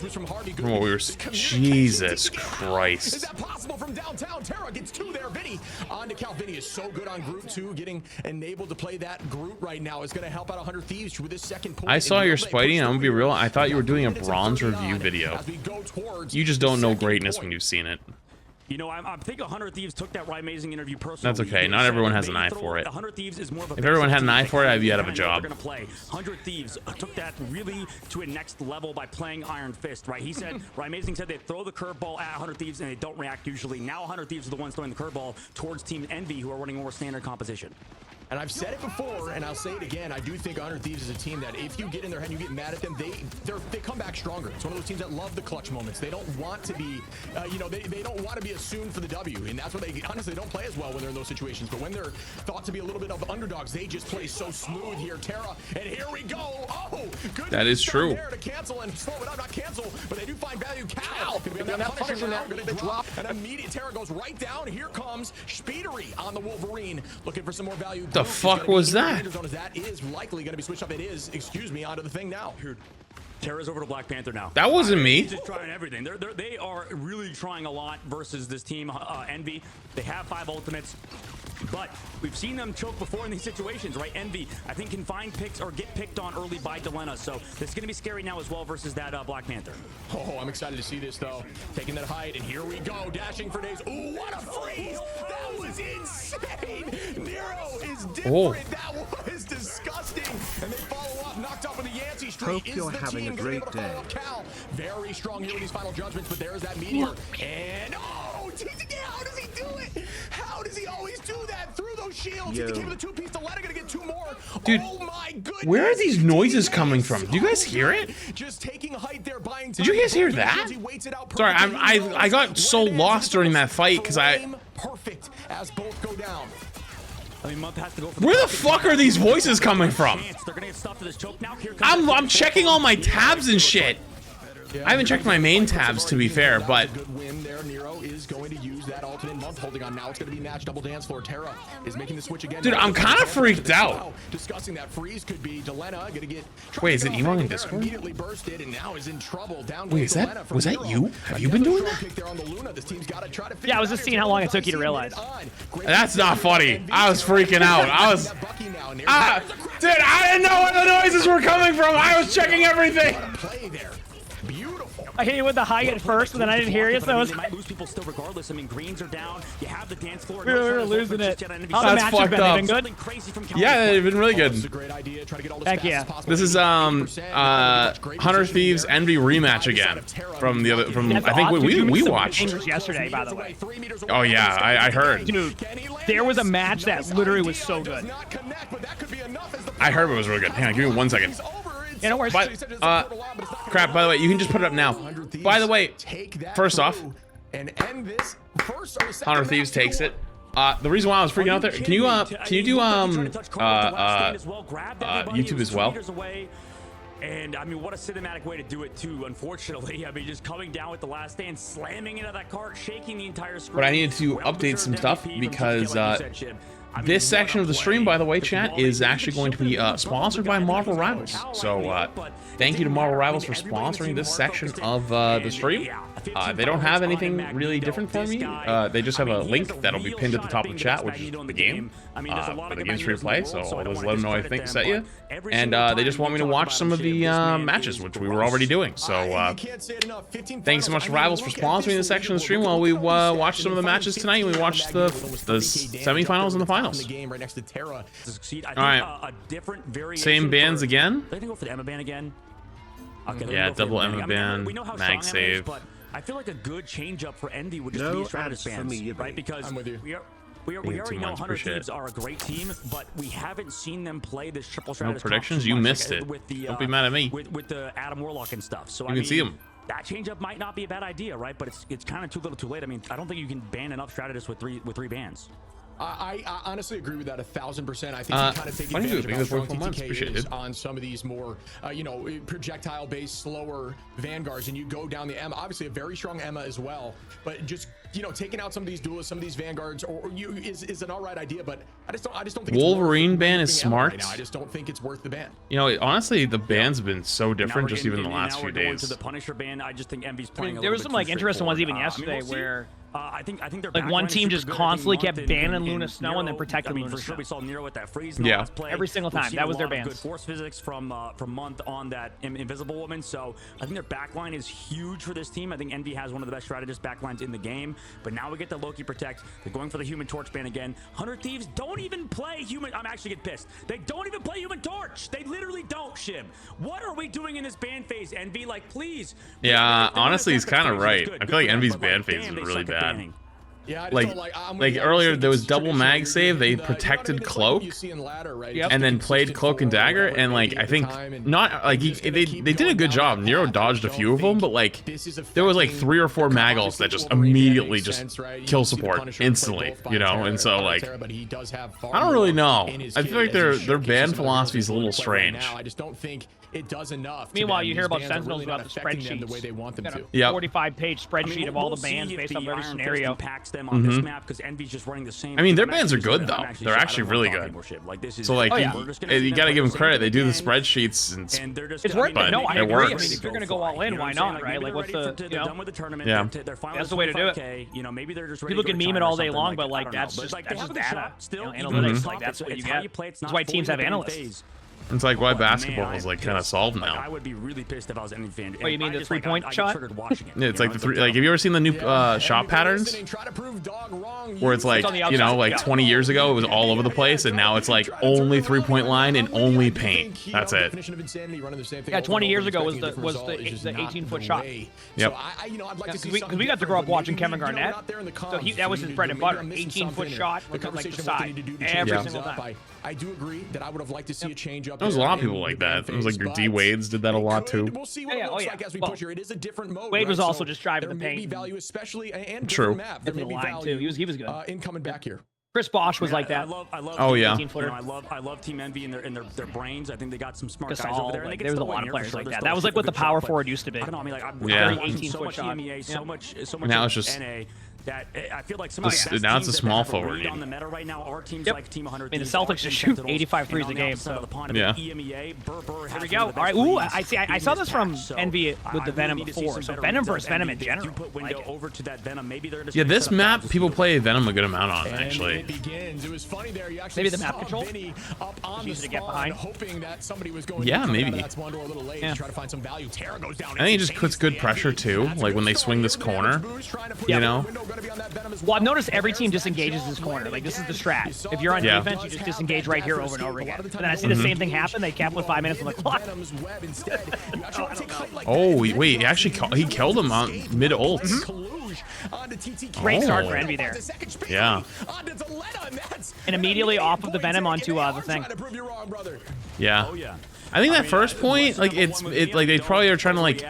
From what we were, Jesus Christ. Is that possible from downtown? Terra gets two there. Vinny on to Cal. Vinny is so good on group 2, getting enabled to play that group right now is going to help out 100 Thieves with this second point. I saw your Spidey, and I'm gonna be real, I thought you were doing a bronze review video. You just don't know greatness when you've seen it. You know, I think 100 Thieves took that Right Amazing interview personally. That's okay. Not everyone has an eye for it. 100 Thieves is more of a, if everyone had an eye for it, I'd be out of a job. 100 Thieves took that really to a next level by playing Iron Fist, right? He said, Right Amazing said they throw the curveball at 100 Thieves and they don't react usually. Now 100 Thieves are the ones throwing the curveball towards Team Envy, who are running more standard composition. And I've said it before, and I'll say it again. I do think 100 Thieves is a team that if you get in their head and you get mad at them, they come back stronger. It's one of those teams that love the clutch moments. They don't want to be, you know, they don't want to be assumed for the W, and that's what they honestly don't play as well when they're in those situations. But when they're thought to be a little bit of underdogs, they just play so smooth here. Terra, and here we go. Oh, good. That is true. There to cancel and slow it up, not cancel, but they do find value. Cal can be on that Punisher now. Going to drop an immediate. Terra goes right down. Here comes Speedery on the Wolverine, looking for some more value. The fuck was that? That is likely going to be switched up. It is, excuse me, onto the thing now. Terra's over to Black Panther now. That wasn't me. He's just trying everything. They are really trying a lot versus this team, Envy. They have 5 ultimates, but we've seen them choke before in these situations, right? Envy, I think, can find picks or get picked on early by Djalia, so this is going to be scary now as well versus that Black Panther. Oh, I'm excited to see this, though. Taking that height, and here we go. Dashing for days. Ooh, what a freeze! That was insane! Nero is different. Oh. That was disgusting. And they follow up, knocked up with the Yancey Street. Hope you're having a great day. Cal, very strong here with these final judgments, but there's that meteor. And, oh, how does he do it? How does he always do that through those shields? He came with a 2-piece. Djalia gonna get 2 more. Dude, oh my goodness. Where are these noises coming from? Do you guys hear it? Just taking height there, buying time. Did you guys hear that? Sorry, I got so lost during that fight because perfect as both go down. I mean, has to go for where the fuck are these voices coming from? They're gonna get stuffed to this choke now. I'm checking all my tabs and shit. I haven't checked my main tabs, to be fair, but good win there. Nero is going to use that alternate month holding on. Now it's going to be match double dance floor. Terra is making the switch again. Dude, I'm kind of freaked out. Discussing that freeze could be Djalia going to get. Wait, is it Emon in Discord? Immediately bursted and now is in trouble. Down. Wait, was that you? Have you been doing that? Yeah, I was just seeing how long it took you to realize. That's not funny. I was freaking out. Dude, I didn't know where the noises were coming from. I was checking everything. Play there. Beautiful. I hit you with the high at first, but then I didn't hear you, so I was... They might lose people still regardless. I mean, greens are down. You have the dance floor. We're losing it. That's fucked up. Been good? Yeah, they've been really good. Heck yeah. This is 100 Thieves Envy rematch again from the other I think we watched yesterday, by the way. Oh yeah, I heard. Dude, there was a match that literally was so good. I heard it was really good. Hang on, give me 1 second. Yeah, no worries. Crap, by the way, you can just put it up now. By the way, first off, 100 Thieves takes it. The reason why I was freaking out there, can you do YouTube as well? And I mean, what a cinematic way to do it too, unfortunately. I mean, just coming down with the last stand, slamming into that cart, shaking the entire screen. But I needed to update some stuff because this section of the stream, by the way, chat, is actually going to be sponsored by Marvel Rivals. So thank you to Marvel Rivals for sponsoring this section of the stream. They don't have anything really different for me. They just have a link that'll be pinned at the top of the chat, which is the game. But the game's free to play, so I'll just let them know I think set you. And they just want me to watch some of the matches, which we were already doing. So thanks so much to Rivals for sponsoring this section of the stream while we watch some of the matches tonight. We watched the semifinals and the finals. Alright. Same bands again? They go for the Emma ban again. Okay, yeah, double Emma ban, mag save. But I feel like a good change up for Envy would just be Stratus bans, right? Because we already know 100 Thieves are a great team, but we haven't seen them play this triple Stratus. No predictions? You missed it. Don't be mad at me. With the Adam Warlock and stuff. So you can see them. That change-up might not be a bad idea, right? But it's kind of too little too late. I mean, I don't think you can ban enough Stratus with three bans. I honestly agree with that 1000%. I think you kind of take advantage of how strong TTK is on some of these more, you know, projectile-based, slower Vanguards, and you go down the Emma. Obviously, a very strong Emma as well, but just, you know, taking out some of these duelists, some of these Vanguards, or you is an all right idea. But I just don't think Wolverine ban is smart. Right now. I just don't think it's worth the ban. You know, honestly, the ban's been so different just even the last few days. To the Punisher ban, I just think Envy's playing. There was some like interesting ones even yesterday where. I think they're like one team just constantly kept banning Luna Snow and then protecting Luna Snow. For sure, we saw Nero with that freeze in the Yeah, last play. every single time. That was their bans. Good force physics from Month on that Invisible Woman. So I think their backline is huge for this team. I think Envy has one of the best strategist backlines in the game. But now we get the Loki Protect. They're going for the Human Torch ban again. 100 Thieves don't even play Human. I'm actually getting pissed. They don't even play Human Torch. They literally don't, Shib. What are we doing in this ban phase, Envy? Like, please. Yeah, honestly, he's kind of right. I feel like Envy's ban phase is really bad. Yeah, like earlier there was double mag save, they protected Cloak and then played Cloak and Dagger, and like I think not like they did a good job. Nero dodged a few of them, but like there was like 3 or 4 Maggles that just immediately just kill support instantly, you know. And so like I don't really know. I feel like their ban philosophy is a little strange. I just don't think it does enough. Meanwhile, you hear about Sentinels about the spreadsheets. The way they want them to. Yeah. 45-page spreadsheet of all the bans based on every scenario. Them on this map because Envy's just running the same. I mean, their bans are good though. They're actually really good. So like, you gotta give them credit. They do the spreadsheets and it's worth it. No, I agree. I mean, if you're gonna go all in, why not, right? Like, what's the done with the tournament? Yeah, that's the way to do it. You know, maybe they're just people can meme it all day long, but like that's just data. Analytics, like that's what you get. That's why teams have analysts. It's like why basketball is like kind of solved now. I would be really pissed if I was any fan. Oh, you mean the 3-point shot? Yeah, it's like the 3. Like, have you ever seen the new shot patterns? Where it's like, you know, like 20 years ago it was all over the place, and now it's like only 3-point line and only paint. That's it. Yeah, 20 years ago was the 18-foot shot. Yep. Because we got to grow up watching Kevin Garnett, so that was his bread and butter. 18-foot shot with like the side every single time. I do agree that I would have liked to see a change up. There was a lot of people like that. It was like your D Wades did that a lot too. We'll see what it looks like as we push here. It is a different mode. Wade was also just driving the paint. There may be value, especially and true. Map. There may be value. He was good. In coming back here. Chris Bosch was like that. Oh yeah. I love Team Envy and their brains. I think they got some smart guys over there. And there was a lot of players like that. That was like what the power forward used to be. I don't know. I mean, like, yeah. 18-foot shot. So much. Now it's just. That I feel like some of the now it's a small forward. On the meta right now are teams like Team 100. I mean, the Celtics just shoot 85 threes a game. So yeah. Here we go. All right. Ooh, I saw this from Envy with the Venom before. So Venom versus Venom in general. Yeah, this map people play Venom a good amount on actually. Maybe the map control. Easy to get behind. Yeah, maybe. Yeah. I think it just puts good pressure too. Like when they swing this corner. You know? Well, I've noticed every team disengages this corner. Like, this is the strat. If you're on defense, you just disengage right here over and over again. And then I see the same thing happen. They cap with 5 minutes on the clock. Oh, wait, he killed him on mid-ults. Great start for Envy there. Yeah. And immediately off of the Venom onto the thing. Yeah. I think that first point, like it's like they probably are trying to like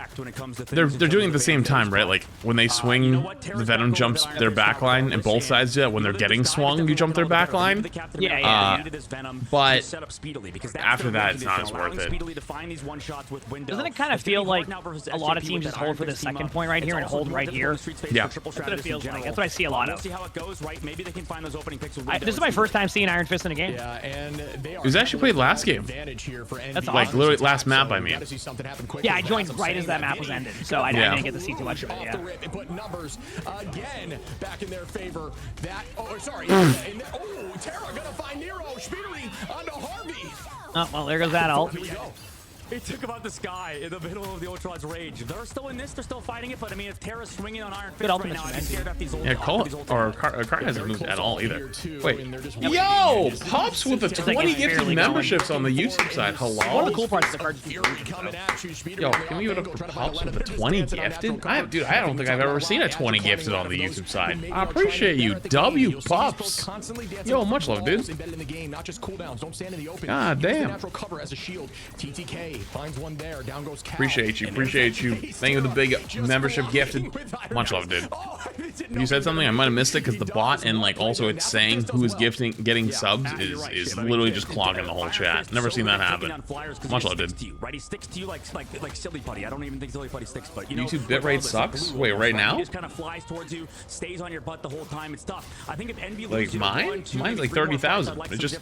they're doing it at the same time, right? Like when they swing, the Venom jumps their backline, and both sides do that. When they're getting swung, you jump their backline. Yeah. But after that, it's not as worth it. Doesn't it kind of feel like a lot of teams just hold for the second point right here and hold right here? Yeah. That's what it feels like. That's what I see a lot of. This is my first time seeing Iron Fist in a game. It was actually played last game. That's like awesome. literally last map, I mean. Yeah, I joined right as that map was ended, so I didn't get to see too much of it. Yeah. Put numbers again back in their favor. That sorry. Terra gonna find Nero. Speedily onto Harvey. Oh well, there goes that ult. Here we go. It took him out the sky in the middle of the Ultron's rage. They're still in this. They're still fighting it. But I mean, if Terra's swinging on Iron Fist right now, I'd be scared about these yeah, Car hasn't moved at all either. Wait, yo, Pops with the 20 gifted memberships on the YouTube side. Hello. One of the cool parts of the card. Yo, can we give it up for Pops with the 20 gifted? Dude, I don't think I've ever seen a 20 gifted on the YouTube side. I appreciate you, W Pops. Yo, much love, dude. God damn. finds one there. Down goes Cal. Appreciate you. Appreciate you. Thank you for the big membership gifted. Much love, dude. You said something, I might have missed it because the bot and like also it's saying who is getting subs is literally just clogging the whole chat. Never seen that happen. Much love, dude. Right, he sticks to you like silly putty. I don't even think silly putty sticks, but YouTube bitrate sucks. Wait, right now? He just kind of flies towards you, stays on your butt the whole time. It's tough. I think if Envy like mine, mine's like 30,000. It just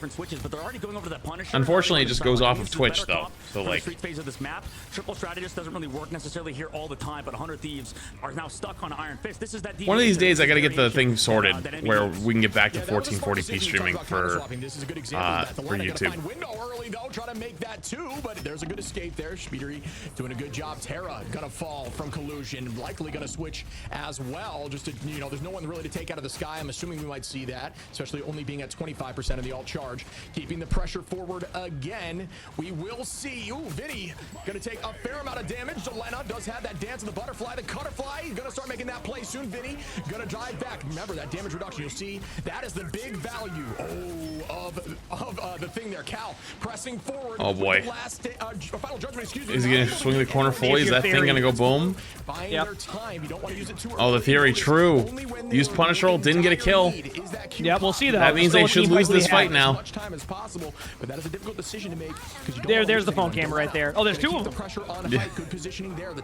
unfortunately it just goes off of Twitch though. So like phase of this map, triple strategist doesn't really work necessarily here all the time, but 100 Thieves are now stuck on Iron Fist. This is that one of these days I gotta get the thing sorted where we can get back to 1440p streaming for YouTube. Trying to make that too, but there's a good escape there. Speedery doing a good job. Terra gonna fall from collusion, likely gonna switch as well. Just to, there's no one really to take out of the sky. I'm assuming we might see that, especially only being at 25% of the alt charge. Keeping the pressure forward again. We will see. Ooh, Vinny gonna take a fair amount of damage. Djalia does have that dance of the butterfly. The cutterfly, he's gonna start making that play soon. Vinny gonna drive back. Remember that damage reduction. You'll see that is the big value of the thing there. Cal pressing forward. Oh boy. Final judgment, excuse me. Is he gonna swing the corner fully? Is that thing gonna go boom? Yep. Oh, the theory true. Used punish roll, didn't get a kill. Yeah, we'll see that. That means they should lose this fight now. There's the phone camera right there. Oh, there's two of them.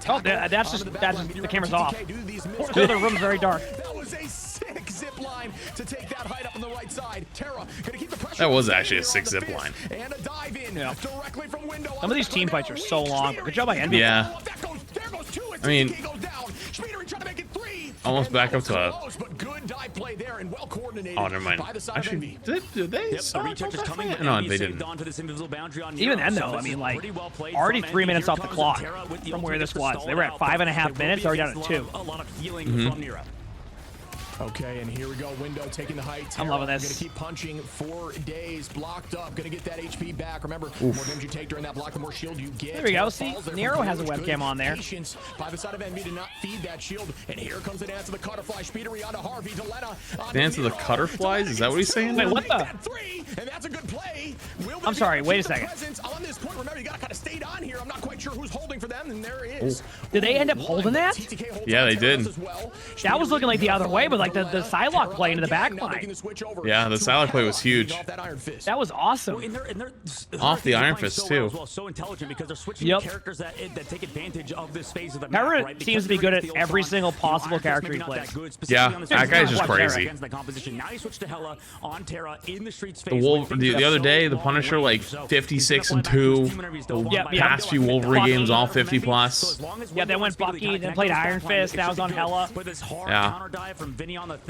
Oh, that's just the camera's off. The other room's very dark. That was a sick zip line to take that height up on the right side. Terra gonna keep the pressure. That was actually a sick zip line. And a dive in directly from window. Some of these team fights are so long, but good job by Envy. Yeah. I mean, almost back up to a... Oh, never mind. Actually, did they? No, they didn't. Even then, though, I mean, like, already 3 minutes off the clock from where this was. They were at 5.5 minutes, already down to 2. Okay, and here we go. Window taking the height. I'm loving this. Gonna keep punching 4 days. Blocked up. Gonna get that HP back. Remember, the more damage you take during that block, the more shield you get. There we go. See, Nero has a webcam on there. Patience by the side of Envy to not feed that shield. And here comes the dance of the Cutterfly. Speedery onto Harvey. Djalia. Dance of the Cutterflies? Is that what he's saying? Wait, what the? And that's a good play. I'm sorry. Wait a second. On this point, remember, you gotta kind of stay on here. I'm not quite sure who's holding for them, and there is. Did they end up holding that? Yeah, they did. That was looking like the other way, but like the Psylocke play into the back line. Yeah, the Psylocke play was huge. That was awesome. Off the Iron Fist too. So intelligent because they're switching characters that take advantage of this phase of the map. Terra seems to be good at every single possible character he plays. Yeah, that guy's just crazy. Now he switched to Hela on Terra in the streets. The other day, the Punisher like 56-2. The past few Wolverine games all 50 plus. Yeah, then went Bucky, then played Iron Fist. Now it's on Hela. Yeah.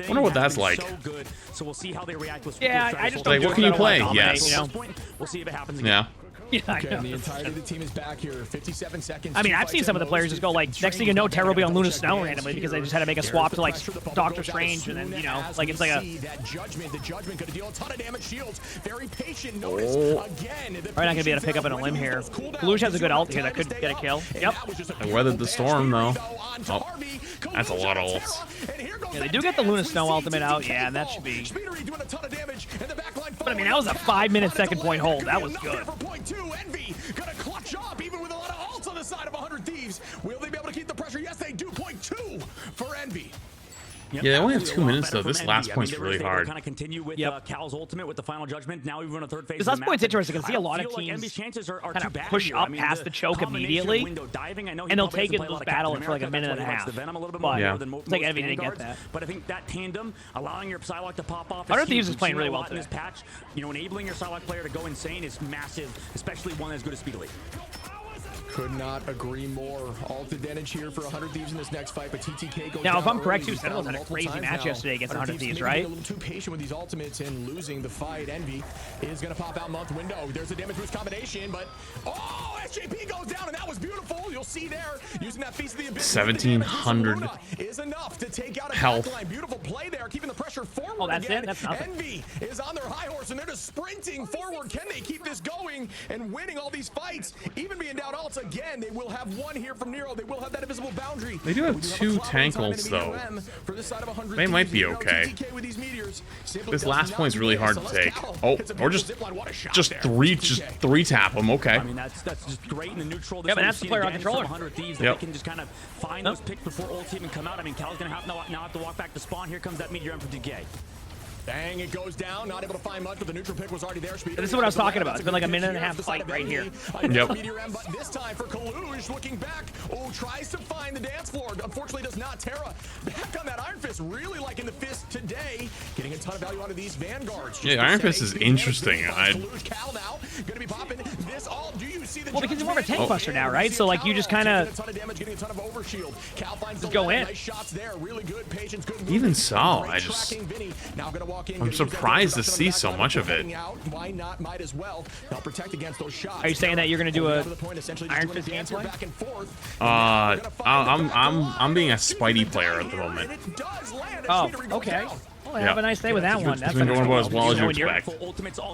Wonder what that's like. So we'll see how they react with yeah, I just like, what can you play? Yes. We'll see if it happens again. Yeah. Yeah, okay, and the entirety of the team is back here. 57 seconds. I mean, I've seen some of the players just go like, next thing you know, Terra will be on Luna Snow randomly because they just had to make a swap to like Doctor Strange, and then like it's like a. That judgment, the judgment could deal a ton of damage. Shields, very patient. Notice again. We're not gonna be able to pick up on a limb here. Kalush has a good ult here that could get a kill. Yep. I weathered the storm though. Oh, that's a lot of ults. Yeah, they do get the Luna Snow ultimate out. Yeah, and that should be. But I mean, that was a 5-minute second point hold. That was good. Envy gonna clutch up even with a lot of ults on the side of 100 Thieves. Will they be able to keep the pressure? Yes, they do. Point 2 for Envy. Yeah, they only have 2 minutes though. This last point's really hard. Kind of continue with Cal's ultimate with the final judgment. Now we've run a third phase. This last point's interesting. I can see a lot of teams kind of push up past the choke immediately, and they'll take this battle for like a minute and a half. But it's like Envy didn't get that. But I think that tandem, allowing your Psylocke to pop off, 100 Thieves is playing really well today. Patch, enabling your Psylocke player to go insane is massive, especially one as good as Speedily. Could not agree more. Alt advantage here for 100 Thieves in this next fight, but TTK goes now, if I'm correct, too, Sentinels had a crazy match yesterday against 100 Thieves, right? A little too patient with these ultimates and losing the fight. Envy is going to pop out month window. There's a damage boost combination, but SJP goes down, and that was beautiful. You'll see there using that Feast of the Abyss. 1,700 is enough to take out a health. backline. Beautiful play there, keeping the pressure forward. Oh, that's again. it. That's nothing. Envy is on their high horse, and they're just sprinting forward. Can they keep this going and winning all these fights? Even being down ults again, they will have one here from Nero. They will have that invisible boundary. They do have 2 tank ults though. They might be okay. This last point's really hard to take. Oh, or just three tap him. Okay. I mean, that's just great in the neutral. Yeah, but that's the player on controller. 100 Thieves that they can just kind of find those picks before ults even come out. I mean, Cal's gonna now have to walk back to spawn. Here comes that meteor from DK. Bang, it goes down. Not able to find much, but the neutral pick was already there. This is what I was talking about. It's been like a minute and a half fight right here. Yep. But this time for Kaluj, looking back. Oh, tries to find the dance floor. Unfortunately, does not. Terra back on that Iron Fist. Really liking the Fist today. Getting a ton of value out of these Vanguards. Yeah, Iron Fist is interesting. Kaluj, Cal now gonna be popping this all. Do you see the? Well, because you're more of a tank buster now, right? So like you just kind of getting a ton of overshield. Cal finds go in. Nice shots there. Really good patience. Good even so, I'm surprised to see so much of it. Why not? Might as well. They'll protect against those shots. Are you saying that you're going to do a Iron Fist gameplay? I'm being a Spidey player at the moment. Oh, okay. Well, have a nice day with that one. That's been going about as well as you expect.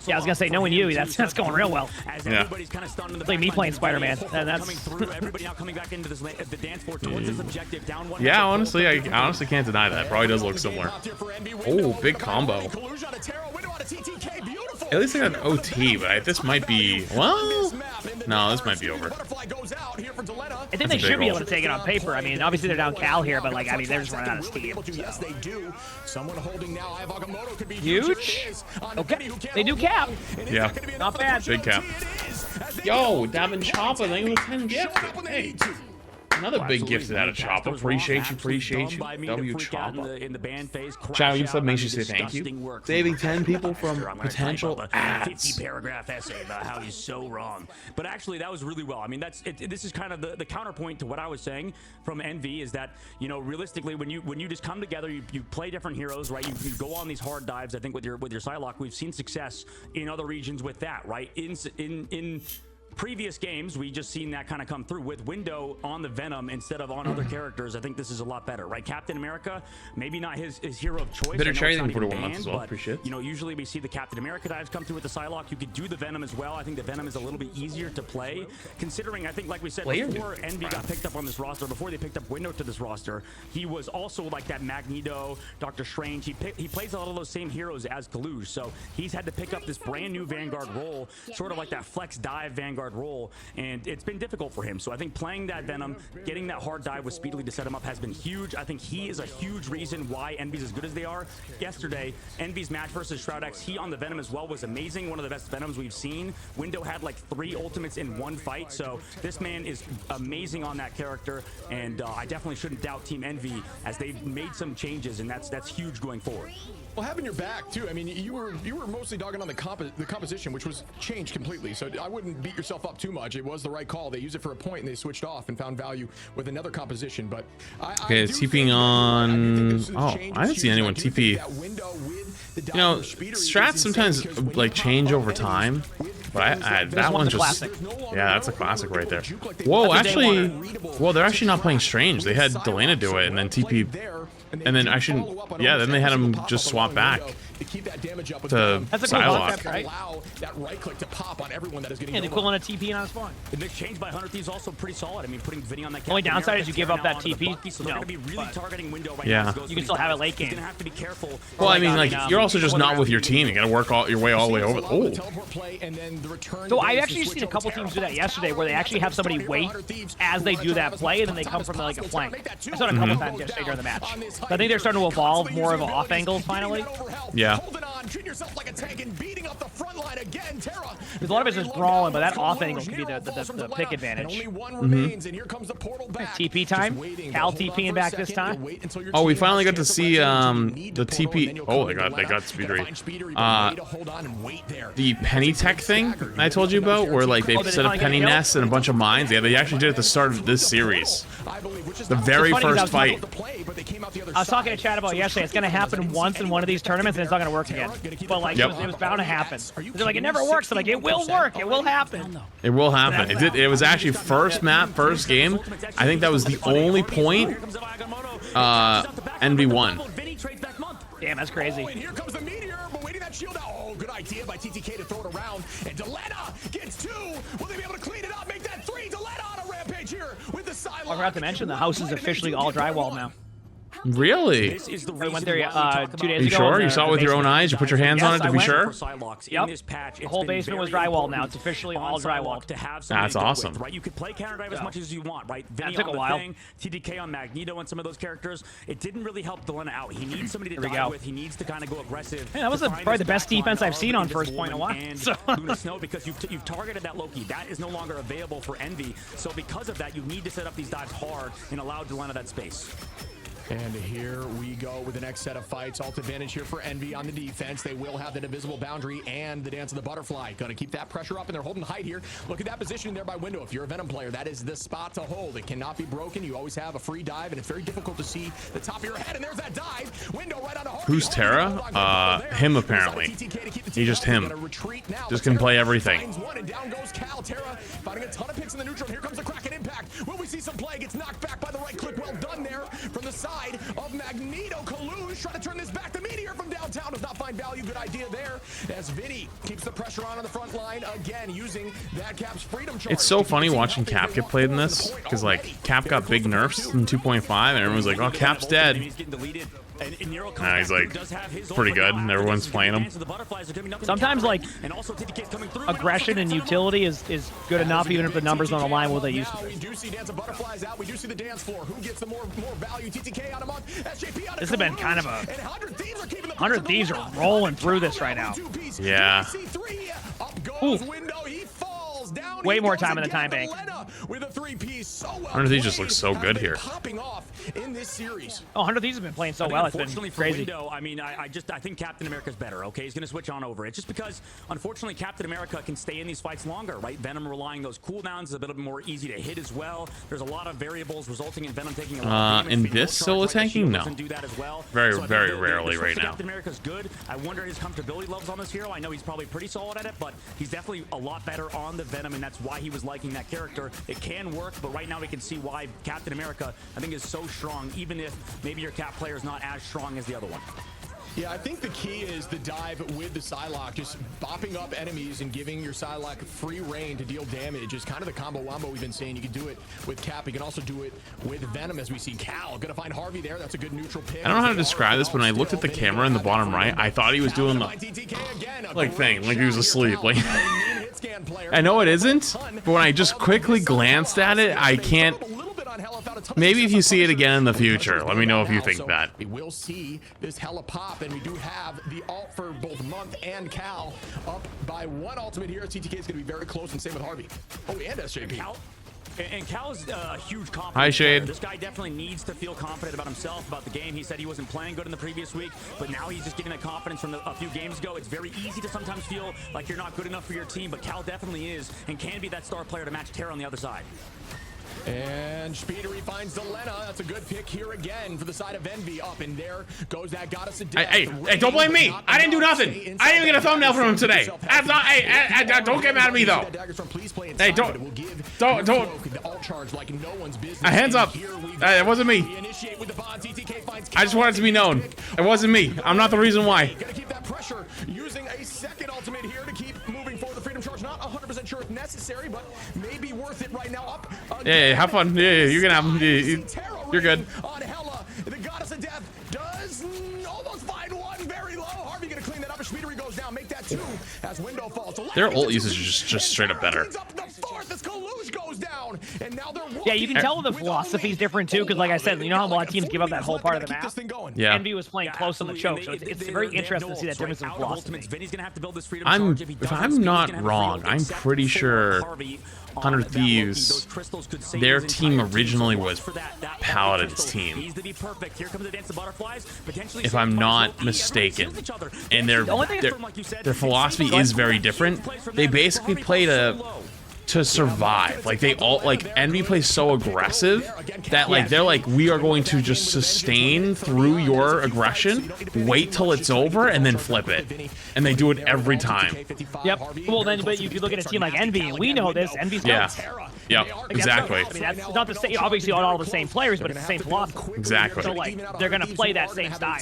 Yeah, I was gonna say, knowing you, that's going real well. Yeah. It's like me playing Spider-Man. Yeah, honestly, I honestly can't deny that. Probably does look similar. Oh, big combo. At least I got an OT, but this might be, well, no, this might be over. I think they should be able to take it on paper. I mean, obviously they're down Cal here, but like, I mean, they're just running out of steam. Yes, they do. Someone holding now. Could be huge. Okay, they do cap. Yeah, not bad. Big cap. Yo, Davin Choppa, they only 10 gifted. Hey. Another big gift out of Choppa. Appreciate you. W Choppa. In the ban phase. Chat, you said makes you say thank you. Saving 10 people from potential ads. 50-paragraph essay about how he's so wrong. But actually, that was really well. I mean, this is kind of the counterpoint to what I was saying from NV is that, you know, realistically, when you just come together, you play different heroes, right? You go on these hard dives. I think with your Psylocke, we've seen success in other regions with that, right? In previous games, we just seen that kind of come through with Window on the Venom instead of on other characters. I think this is a lot better, right? Captain America, maybe not his hero of choice. Better cherry than for 1 month as well. Appreciate it. You know, usually we see the Captain America dives come through with the Psylocke. You could do the Venom as well. I think the Venom is a little bit easier to play, considering I think, like we said, before Envy got picked up on this roster, before they picked up Window to this roster, he was also like that Magneto, Doctor Strange. He plays a lot of those same heroes as Kaluj, so he's had to pick up this brand new Vanguard role, sort of like that flex dive Vanguard role, and it's been difficult for him. So I think playing that Venom, getting that hard dive with Speedily to set him up has been huge. I think he is a huge reason why Envy's as good as they are. Yesterday, Envy's match versus Shroud X, he on the Venom as well was amazing. One of the best Venoms we've seen. Window had like 3 ultimates in 1 fight, so this man is amazing on that character, and I definitely shouldn't doubt Team Envy as they've made some changes, and that's huge going forward. Well, having your back too. I mean, you were mostly dogging on the composition, which was changed completely. So I wouldn't beat yourself up too much. It was the right call. They used it for a point and they switched off and found value with another composition. But okay, TPing on. Oh, I haven't seen anyone TP. You know, strats sometimes like change over time. But that one's just, yeah, that's a classic right there. Whoa, actually, well, they're actually not playing Strange. They had Djalia do it and then TP, and then I shouldn't, yeah, then they had him just swap back to Psylocke. Right? Yeah, the equivalent of TP on a spawn. The change by 100 Thieves also pretty solid. I mean, putting Vinny on that. The only downside is you give up that TP. So they're going to be really targeting Window right now. You can still have it late game. You're going to have to be careful. Well, I mean, like, you're also just not with your team. You got to work your way all the way over. Oh. So I actually seen a couple teams do that yesterday, where they actually have somebody wait as they do that play, and then they come from like a flank. I saw it a couple times yesterday during the match. But I think they're starting to evolve more of an off angle finally. Yeah. Because a lot of it's just brawling, but that off angle could be the pick advantage. TP time. Cal TPing back this time. Oh, we finally got to see the TP. Oh, they got Speedery. The Penny Tech thing I told you about, where like they set up Penny nests and a bunch of mines. Yeah, they actually did it at the start of this series. The very first fight. I was talking to Chad about yesterday. It's going to happen once in one of these tournaments, and it's not going to work again. But like, it was bound to happen. They're like, it never works. I'm like, it will work. It will happen. It will happen. It did. It was actually first map, first game. I think that was the only point. Envy won. Damn, that's crazy. And here comes the meteor, but waiting that shield out. Oh, good idea by TTK to throw it around. And Djalia gets 2. Will they be able to clean it up? Make that 3. Djalia on a rampage here with the Psylocke. I forgot to mention the house is officially all drywall now. Really? This is the I went reason there why we talk 2 days Are you ago. sure? in You the- saw it the with your own basement. eyes? You put your hands Yes, on it to I be went. sure? Yep. The whole basement was drywall now. It's officially all drywall. That's awesome. Right? You could play counter dive as much as you want, right? That Vinny took on a the while. thing, TDK on Magneto and some of those characters. It didn't really help Djalia out. He needs somebody to Here we dive go. with. He needs to kind of go aggressive. Hey, that was to probably find the his best backline defense I've of seen on Invisible first point in a Woman while. and So- Luna Snow, because you've targeted that Loki. That is no longer available for Envy. So because of that, you need to set up these dives hard and allow Djalia that space. And here we go with the next set of fights. Alt advantage here for Envy on the defense. They will have that invisible boundary and the dance of the butterfly. Gonna keep that pressure up, and they're holding height here. Look at that positioning there by Window. If you're a Venom player, that is the spot to hold. It cannot be broken. You always have a free dive, and it's very difficult to see the top of your head. And there's that dive. Window right on a Harvey. Who's Terra? Him apparently. He's just him. Just can play everything. Finds one, and down goes Cal. Terra finding a ton of picks in the neutral. Here comes the Kraken impact. Will we see some play? Gets knocked back by the right click. Well done there from the side of Magneto. Kalush trying to turn this back. The Meteor from downtown does not find value. Good idea there as Vinny keeps the pressure on the front line again using that Cap's freedom charge. It's so funny watching Cap get played in this, because like Cap got big nerfs in 2.5 and everyone's like, oh, Cap's dead. Nah, he's like pretty good and everyone's playing him. Sometimes like aggression and utility is good enough, even if the numbers don't align with what they used to. We do see Dance of Butterflies out. We do see the dance floor. Who gets the more value? TTK on a month. SJP on a This has been kind of a... and 100 Thieves are keeping the 100 Thieves are rolling through this right now. Yeah. Up goes Window. He falls down. Way He more goes time in the again time to bank. Lena with a 3-piece. So well 100 Thieves just played. looks so Have good been here. Popping off in this series. Oh, 100 Thieves have been playing so well. It's been Unfortunately for crazy. Window, I mean, I think Captain America's better. Okay, he's going to switch on over. It's just because, unfortunately, Captain America can stay in these fights longer, right? Venom relying those cooldowns is a bit more easy to hit as well. There's a lot of variables resulting in Venom taking a lot of In damage. this solo tanking, no. Do that as well. Very, So I think very the rarely switch right to now. Captain America's good. I wonder his comfortability levels on this hero. I know he's probably pretty solid at it, but he's definitely a lot better on the Venom, and that's why he was liking that character. It can work, but right now we can see why Captain America, I think, is so strong, even if maybe your Cap player is not as strong as the other one. Yeah, I think the key is the dive with the Psylocke, just bopping up enemies and giving your Psylocke free reign to deal damage is kind of the combo wombo we've been saying. You can do it with Cap, you can also do it with Venom, as we see Cal gonna find Harvey there. That's a good neutral pick. I don't know how to describe this, but when I looked at the camera in the bottom right, I thought he was doing the like thing, like he was asleep. Like I know it isn't, but when I just quickly glanced at it, I can't. Maybe if you see it again in the future, let me know if you think that. We will see this hella pop, and we do have the ult for both Month and Cal up by one ultimate here. TTK is going to be very close, and same with Harvey. Oh, and SJP. And Cal's a huge confidence. Hi, Shade. Player. This guy definitely needs to feel confident about himself, about the game. He said he wasn't playing good in the previous week, but now he's just getting that confidence from a few games ago. It's very easy to sometimes feel like you're not good enough for your team, but Cal definitely is and can be that star player to match Terra on the other side. And Speedery finds Djalia. That's a good pick here again for the side of Envy. Up, and there goes that Goddess of Death. Hey, don't blame me. I didn't do nothing. I didn't even get a thumbnail from him today. That's not. Hey, don't get mad at me though. Hey, don't. Hands up. It wasn't me. I just wanted to be known. It wasn't me. I'm not the reason why. Gonna keep that pressure using a second ultimate here to keep moving forward. The freedom charge, not 100% sure if necessary, but maybe worth it right now. Up. Yeah, have fun. Yeah, you can have them. You're good. On Hela, the Goddess of Death does almost find one very low. Harvey gonna clean that up. As Speedery goes down, make that two as Window falls. Their ult usage is just straight up better. Yeah, you can tell the philosophy's different too, because like I said, you know how a lot of teams give up that whole part of the map? Yeah. Envy was playing close on the choke, so it's very interesting to see that difference in philosophy. If I'm not wrong, I'm pretty sure 100 Thieves, their team originally was Paladin's team, if I'm not mistaken. And their philosophy is very different. They basically play to survive. Like they all, like Envy plays so aggressive that like they're like, we are going to just sustain through your aggression, wait till it's over, and then flip it. And they do it every time. Yep. Well then, but if you look at a team like Envy, and we know this, Envy's got Yep, exactly. I mean, that's not the same. Obviously, all the same players, but it's the same philosophy. Exactly. So like, they're gonna play that same style.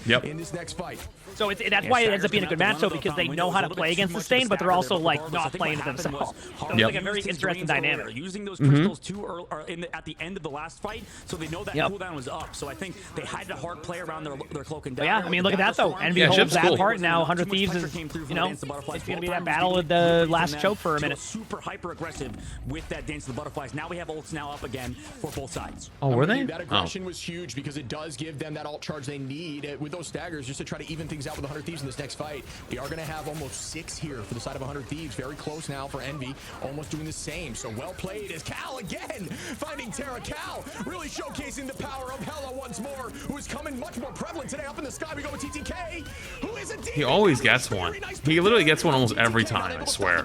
Yep. In this next fight. So that's why it ends up being a good matchup, because they know how to play against the Stain, but they're also like not playing it themselves. Yep. like a very interesting dynamic. Using those crystals too early, or at the end of the last fight, so they know that cooldown was up. So I think they had to hard play around their cloak and dagger. Yeah, I mean, look at that though. Envy holds that part. Now 100 Thieves is, you know, it's going to be that battle with the last choke for a minute. Super hyper aggressive with that Dance of the Butterflies. Now we have ults now up again for both sides. Oh, were they? That aggression was huge because it does give them that ult charge they need with those staggers just to try to even things out with 100 Thieves in this next fight. We are going to have almost 6 here for the side of 100 Thieves. Very close now for Envy, almost doing the same. So well played as Cal again finding Terra. Cal really showcasing the power of Hela once more, who is coming much more prevalent today. Up in the sky we go with TTK, who is a demon. He always gets one. He literally gets one almost every time, I swear.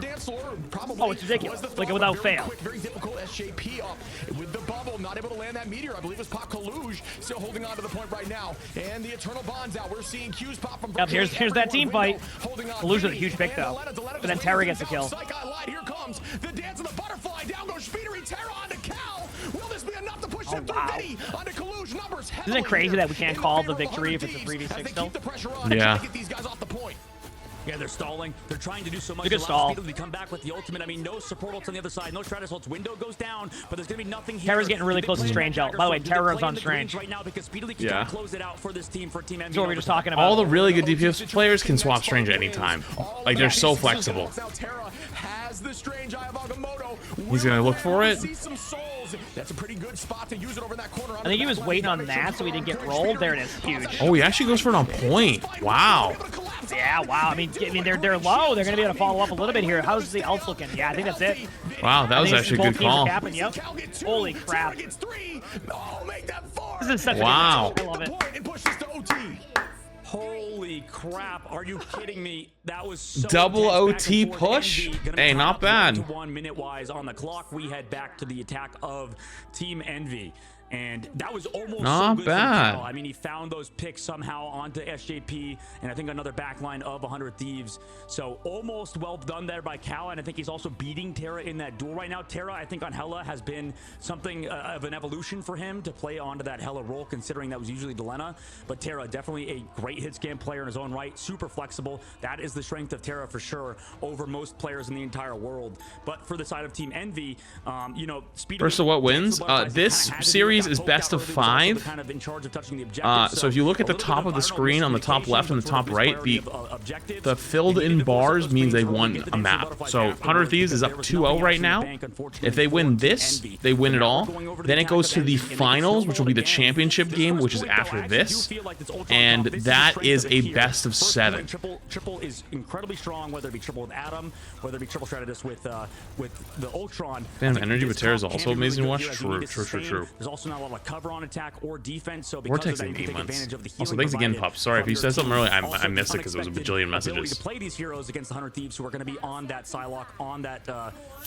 Oh, it's ridiculous. Like, without fail. Very difficult SJP up with the bubble, not able to land that meteor. I believe it's Pop Kaluge still holding on to the point right now. And the Eternal Bond's out. We're seeing Q's pop from here's that team fight. Kaluge with a huge pick though. But then Terra gets a kill. Here comes the Dance of the Butterfly. Down goes Speedery. Terra onto Cal. Will this be enough to push him through Diddy onto Kaluge? Numbers. Isn't it crazy that we can't call the victory if it's a 3v6 still? Yeah. Get these guys off the point. Yeah, they're stalling. They're trying to do so much. Good stall. They come back with the ultimate. I mean, no support ults on the other side. No Stratus ults. Window goes down, but there's going to be nothing here. Terra's getting really close to Strange out. By the way, Terra's on Strange. Right now because Speedily can close it out for this team, for Team Envy. That's what we were just talking about. All the really good DPS players can swap Strange at any time. Like, they're so flexible. He's going to look for it. That's a pretty good spot to use it over in that corner. I think he was waiting on that so he didn't get rolled. There it is. Huge. Oh, he actually goes for it on point. Wow. Yeah, wow. I mean they're low. They're going to be able to follow up a little bit here. How's the ult looking? Yeah, I think that's it. Wow, that was actually a good call. Yep. Holy crap. This is such a good wow. I love it. Holy crap, are you kidding me? That was so double OT push? Hey, not bad. 1 minute wise on the clock. We head back to the attack of Team Envy. And that was almost not so good bad. I mean, he found those picks somehow onto SJP, and I think another backline of 100 Thieves. So almost well done there by Cal, and I think he's also beating Terra in that duel right now. Terra, I think on Hela has been something of an evolution for him to play onto that Hela role, considering that was usually Djalia. But Terra, definitely a great hit scan player in his own right, super flexible. That is the strength of Terra for sure over most players in the entire world. But for the side of Team Envy, you know, first of what wins? This series is best of 5. So if you look at the top of the screen on the top left and the top right, the filled in bars means they won a map. So 100 Thieves is up 2-0 right now. If they win this, they win it all. Then it goes to the finals, which will be the championship game, which is after this. And that is a best of 7. Triple is incredibly strong, whether it be triple with Adam, whether it be triple Stratus with the Ultron. Phantom Energy with Terra is also amazing to watch. True. There's also not a lot of cover on attack or defense, so because Vortex of that, and you can take 8 months. advantage of the Also, healing thanks again, provided Pup. Sorry, if you from said your something team. earlier, I Also, missed it because there was a bajillion ability messages. to play these heroes against the 100 Thieves who are going to be on that Psylocke, on that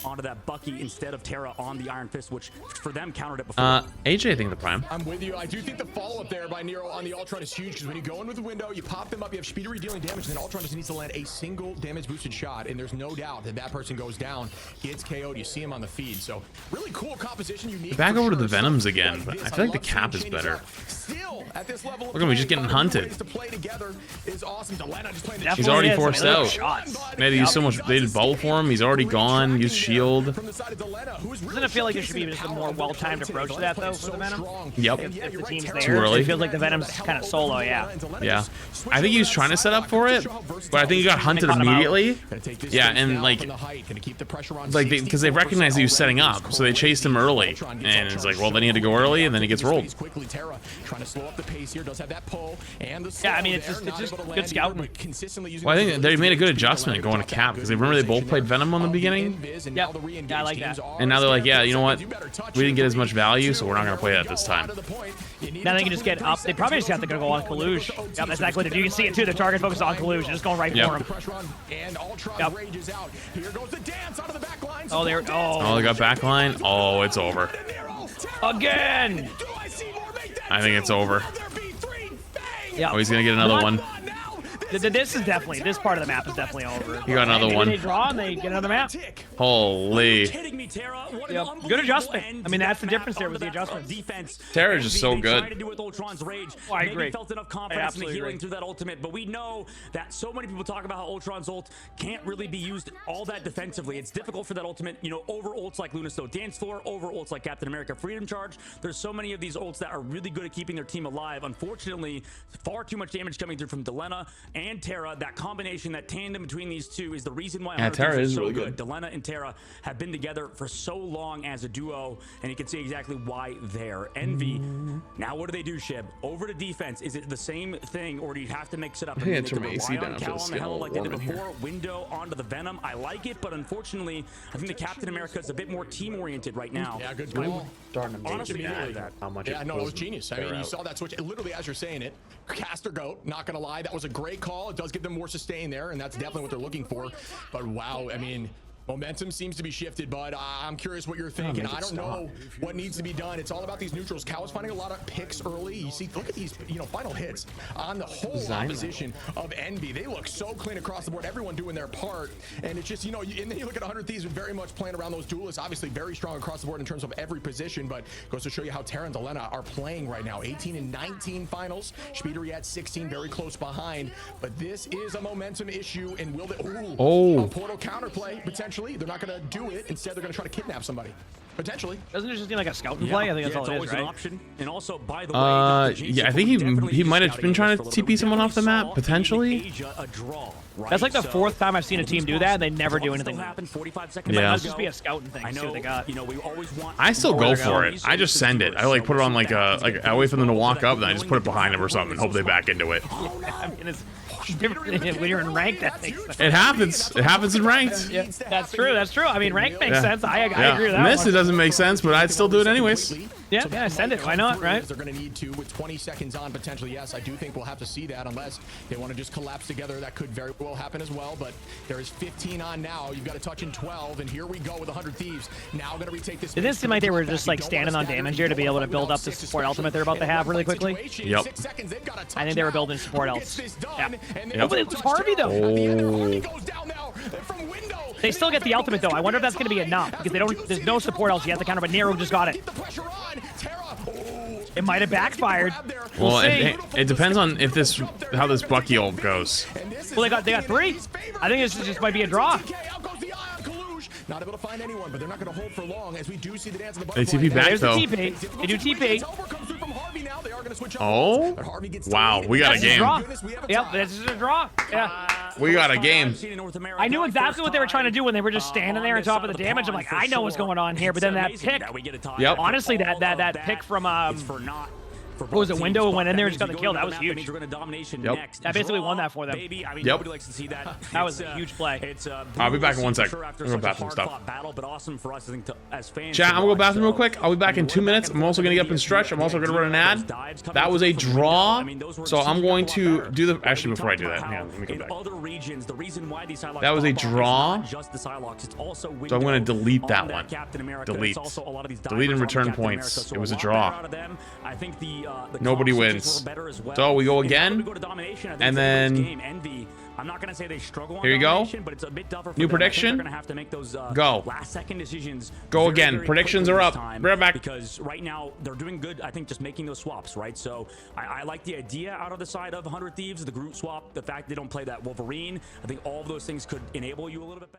onto that Bucky instead of Terra on the Iron Fist, which for them countered it before. AJ, I think the prime. I'm with you. I do think the follow-up there by Nero on the Ultron is huge because when you go in with the window, you pop them up, you have Speedery dealing damage, and then Ultron just needs to land a single damage boosted shot, and there's no doubt that that person goes down, gets KO'd. You see him on the feed. So really cool composition. Unique. Back over to the Venoms again, but I feel like the cap is better. Look at me, just getting hunted. He's already forced out. Man, they used so much. They did bubble for him. He's already gone. Used shield. Doesn't it feel like there should be just a more well-timed approach to that though for the Venom? Yep. If the team's there, Too early. It feels like the Venom's kind of solo. Yeah. Yeah. I think he was trying to set up for it, but I think he got hunted immediately. Yeah, and like because they recognized he was setting up, so they chased him early, and it's like, well, then he had to go early, and then he gets rolled. Yeah, I mean, it's just good scouting. Well, I think they made a good adjustment going to cap because they remember they both played Venom on the beginning. Yep. Yeah, I like that. And now they're like, yeah, you know what? We didn't get as much value, so we're not gonna play that this time. Now they can just get up. They probably just have to go on Kaluge. Yep, that's exactly what you can see it too. The target focus on Kaluge, just going right for him. Yep. Oh, they're Oh, they got backline. Oh, it's over. Again. I think it's over. Yeah. Oh, he's gonna get another one. This is definitely, this part of the map is definitely over. You got another one. They draw and they get another map. Holy. Yep. Good adjustment. I mean, that's the difference there with the adjustment. Terra's just so good. Oh, I agree. Felt enough confidence in the healing through that ultimate, but we know that so many people talk about how Ultron's ult can't really be used all that defensively. It's difficult for that ultimate, you know, over ults like Lunasto Dance Floor, over ults like Captain America Freedom Charge. There's so many of these ults that are really good at keeping their team alive. Unfortunately, far too much damage coming through from Djalia and Terra. That combination, that tandem between these two is the reason why Terra is so really good. Djalia and Terra have been together for so long as a duo, and you can see exactly why there. Envy, now what do they do, Shib? Over to defense, is it the same thing, or do you have to mix it up? I think They turn my could AC rely down on for Cal this on the getting a Hell little like they did warm in here. before. Window onto the Venom. I like it, but unfortunately, I think the Captain America is a bit more team-oriented right now. Yeah, good call. Darn Honestly, how much yeah, it no, it was pulls genius. I Terra mean, you out. saw that switch literally as you're saying it. Caster goat, not gonna lie, that was a great call. It does give them more sustain there, and that's definitely what they're looking for. But wow, I mean, momentum seems to be shifted, but I'm curious what you're thinking. I don't know what needs to be done. It's all about these neutrals. Cal is finding a lot of picks early. You see, look at these, you know, final hits on the whole opposition of Envy. They look so clean across the board. Everyone doing their part, and it's just, you know, and then you look at 100 Thieves very much playing around those duelists. Obviously, very strong across the board in terms of every position, but goes to show you how Terra and Djalia are playing right now. 18 and 19 finals. Speedery at 16, very close behind. But this is a momentum issue, and will they? A portal counterplay potentially. They're not going to do it. Instead, they're going to try to kidnap somebody. Potentially. Doesn't it just need like a scouting play? I think that's all it is, right? An option. And also, by the way, yeah, I think he might have been trying to TP someone off the map, potentially. That's like the fourth time I've seen a team do that, and they never do anything. Yeah. It must just be a scouting thing. See what they got. You know, we always want I still go for it. I just send it. I like put it on like I wait for them to walk up, then I just put it behind them or something and hope they back into it. I mean, it's different when you're in ranked. That makes sense. It happens. It happens in ranked. Yeah, that's true. That's true. I mean, ranked makes sense. I agree with that. Missed it doesn't make sense, but I'd still do it anyways. Yeah, send it. Why not, right? They're going to need to with 20 seconds on potentially. Yes, I do think we'll have to see that unless they want to just collapse together. That could very well happen as well, but there is 15 on now. You've got to touch in 12, and here we go with 100 Thieves. Now going to retake this. Did it seem like they were just like standing on damage here to be able to build up the support ultimate they're about to have really quickly? Yep. I think they were building support ults. Yeah. But it was Harvey though. They still get the ultimate though. I wonder if that's going to be enough because they don't. There's no support else yet. The counter, but Nero just got it. It might have backfired. Well, it depends on if how this Bucky ult goes. Well, they got 3. I think this just might be a draw. Not able to find anyone, but they're not going to hold for long as we do see the dance of the They TP back There's though. the TP. They do TP. Oh, wow, we got a game. Yep, this is a draw. Yeah. We got a game. I knew exactly what they were trying to do when they were just standing there on top of the damage. I'm like, I know what's going on here, but then that pick. Yep. Honestly, that pick from what was it, window and went in there and just got the kill. That was huge. Yep. That basically won that for them. Yep. That was a huge play. I'll be back in 1 sec. I'm gonna go bathroom stuff. Chat, I'm gonna go bathroom real quick. I'll be back in 2 minutes. I'm also gonna get up and stretch. I'm also gonna run an ad. That was a draw, so I'm going to do the. Actually, before I do that, hang on, let me come back. That was a draw, so I'm gonna delete that one. Delete. Delete and return points. It was a draw. Nobody wins. So we go again, and then I'm not gonna say they struggle on here you go. but it's a bit tougher for New them. prediction. They're gonna have to make those Go. last-second decisions. Go again. Predictions are up. Right back. Because right now they're doing good. I think just making those swaps, right? So I like the idea out of the side of 100 Thieves, the Groot swap, the fact they don't play that Wolverine. I think all of those things could enable you a little bit better.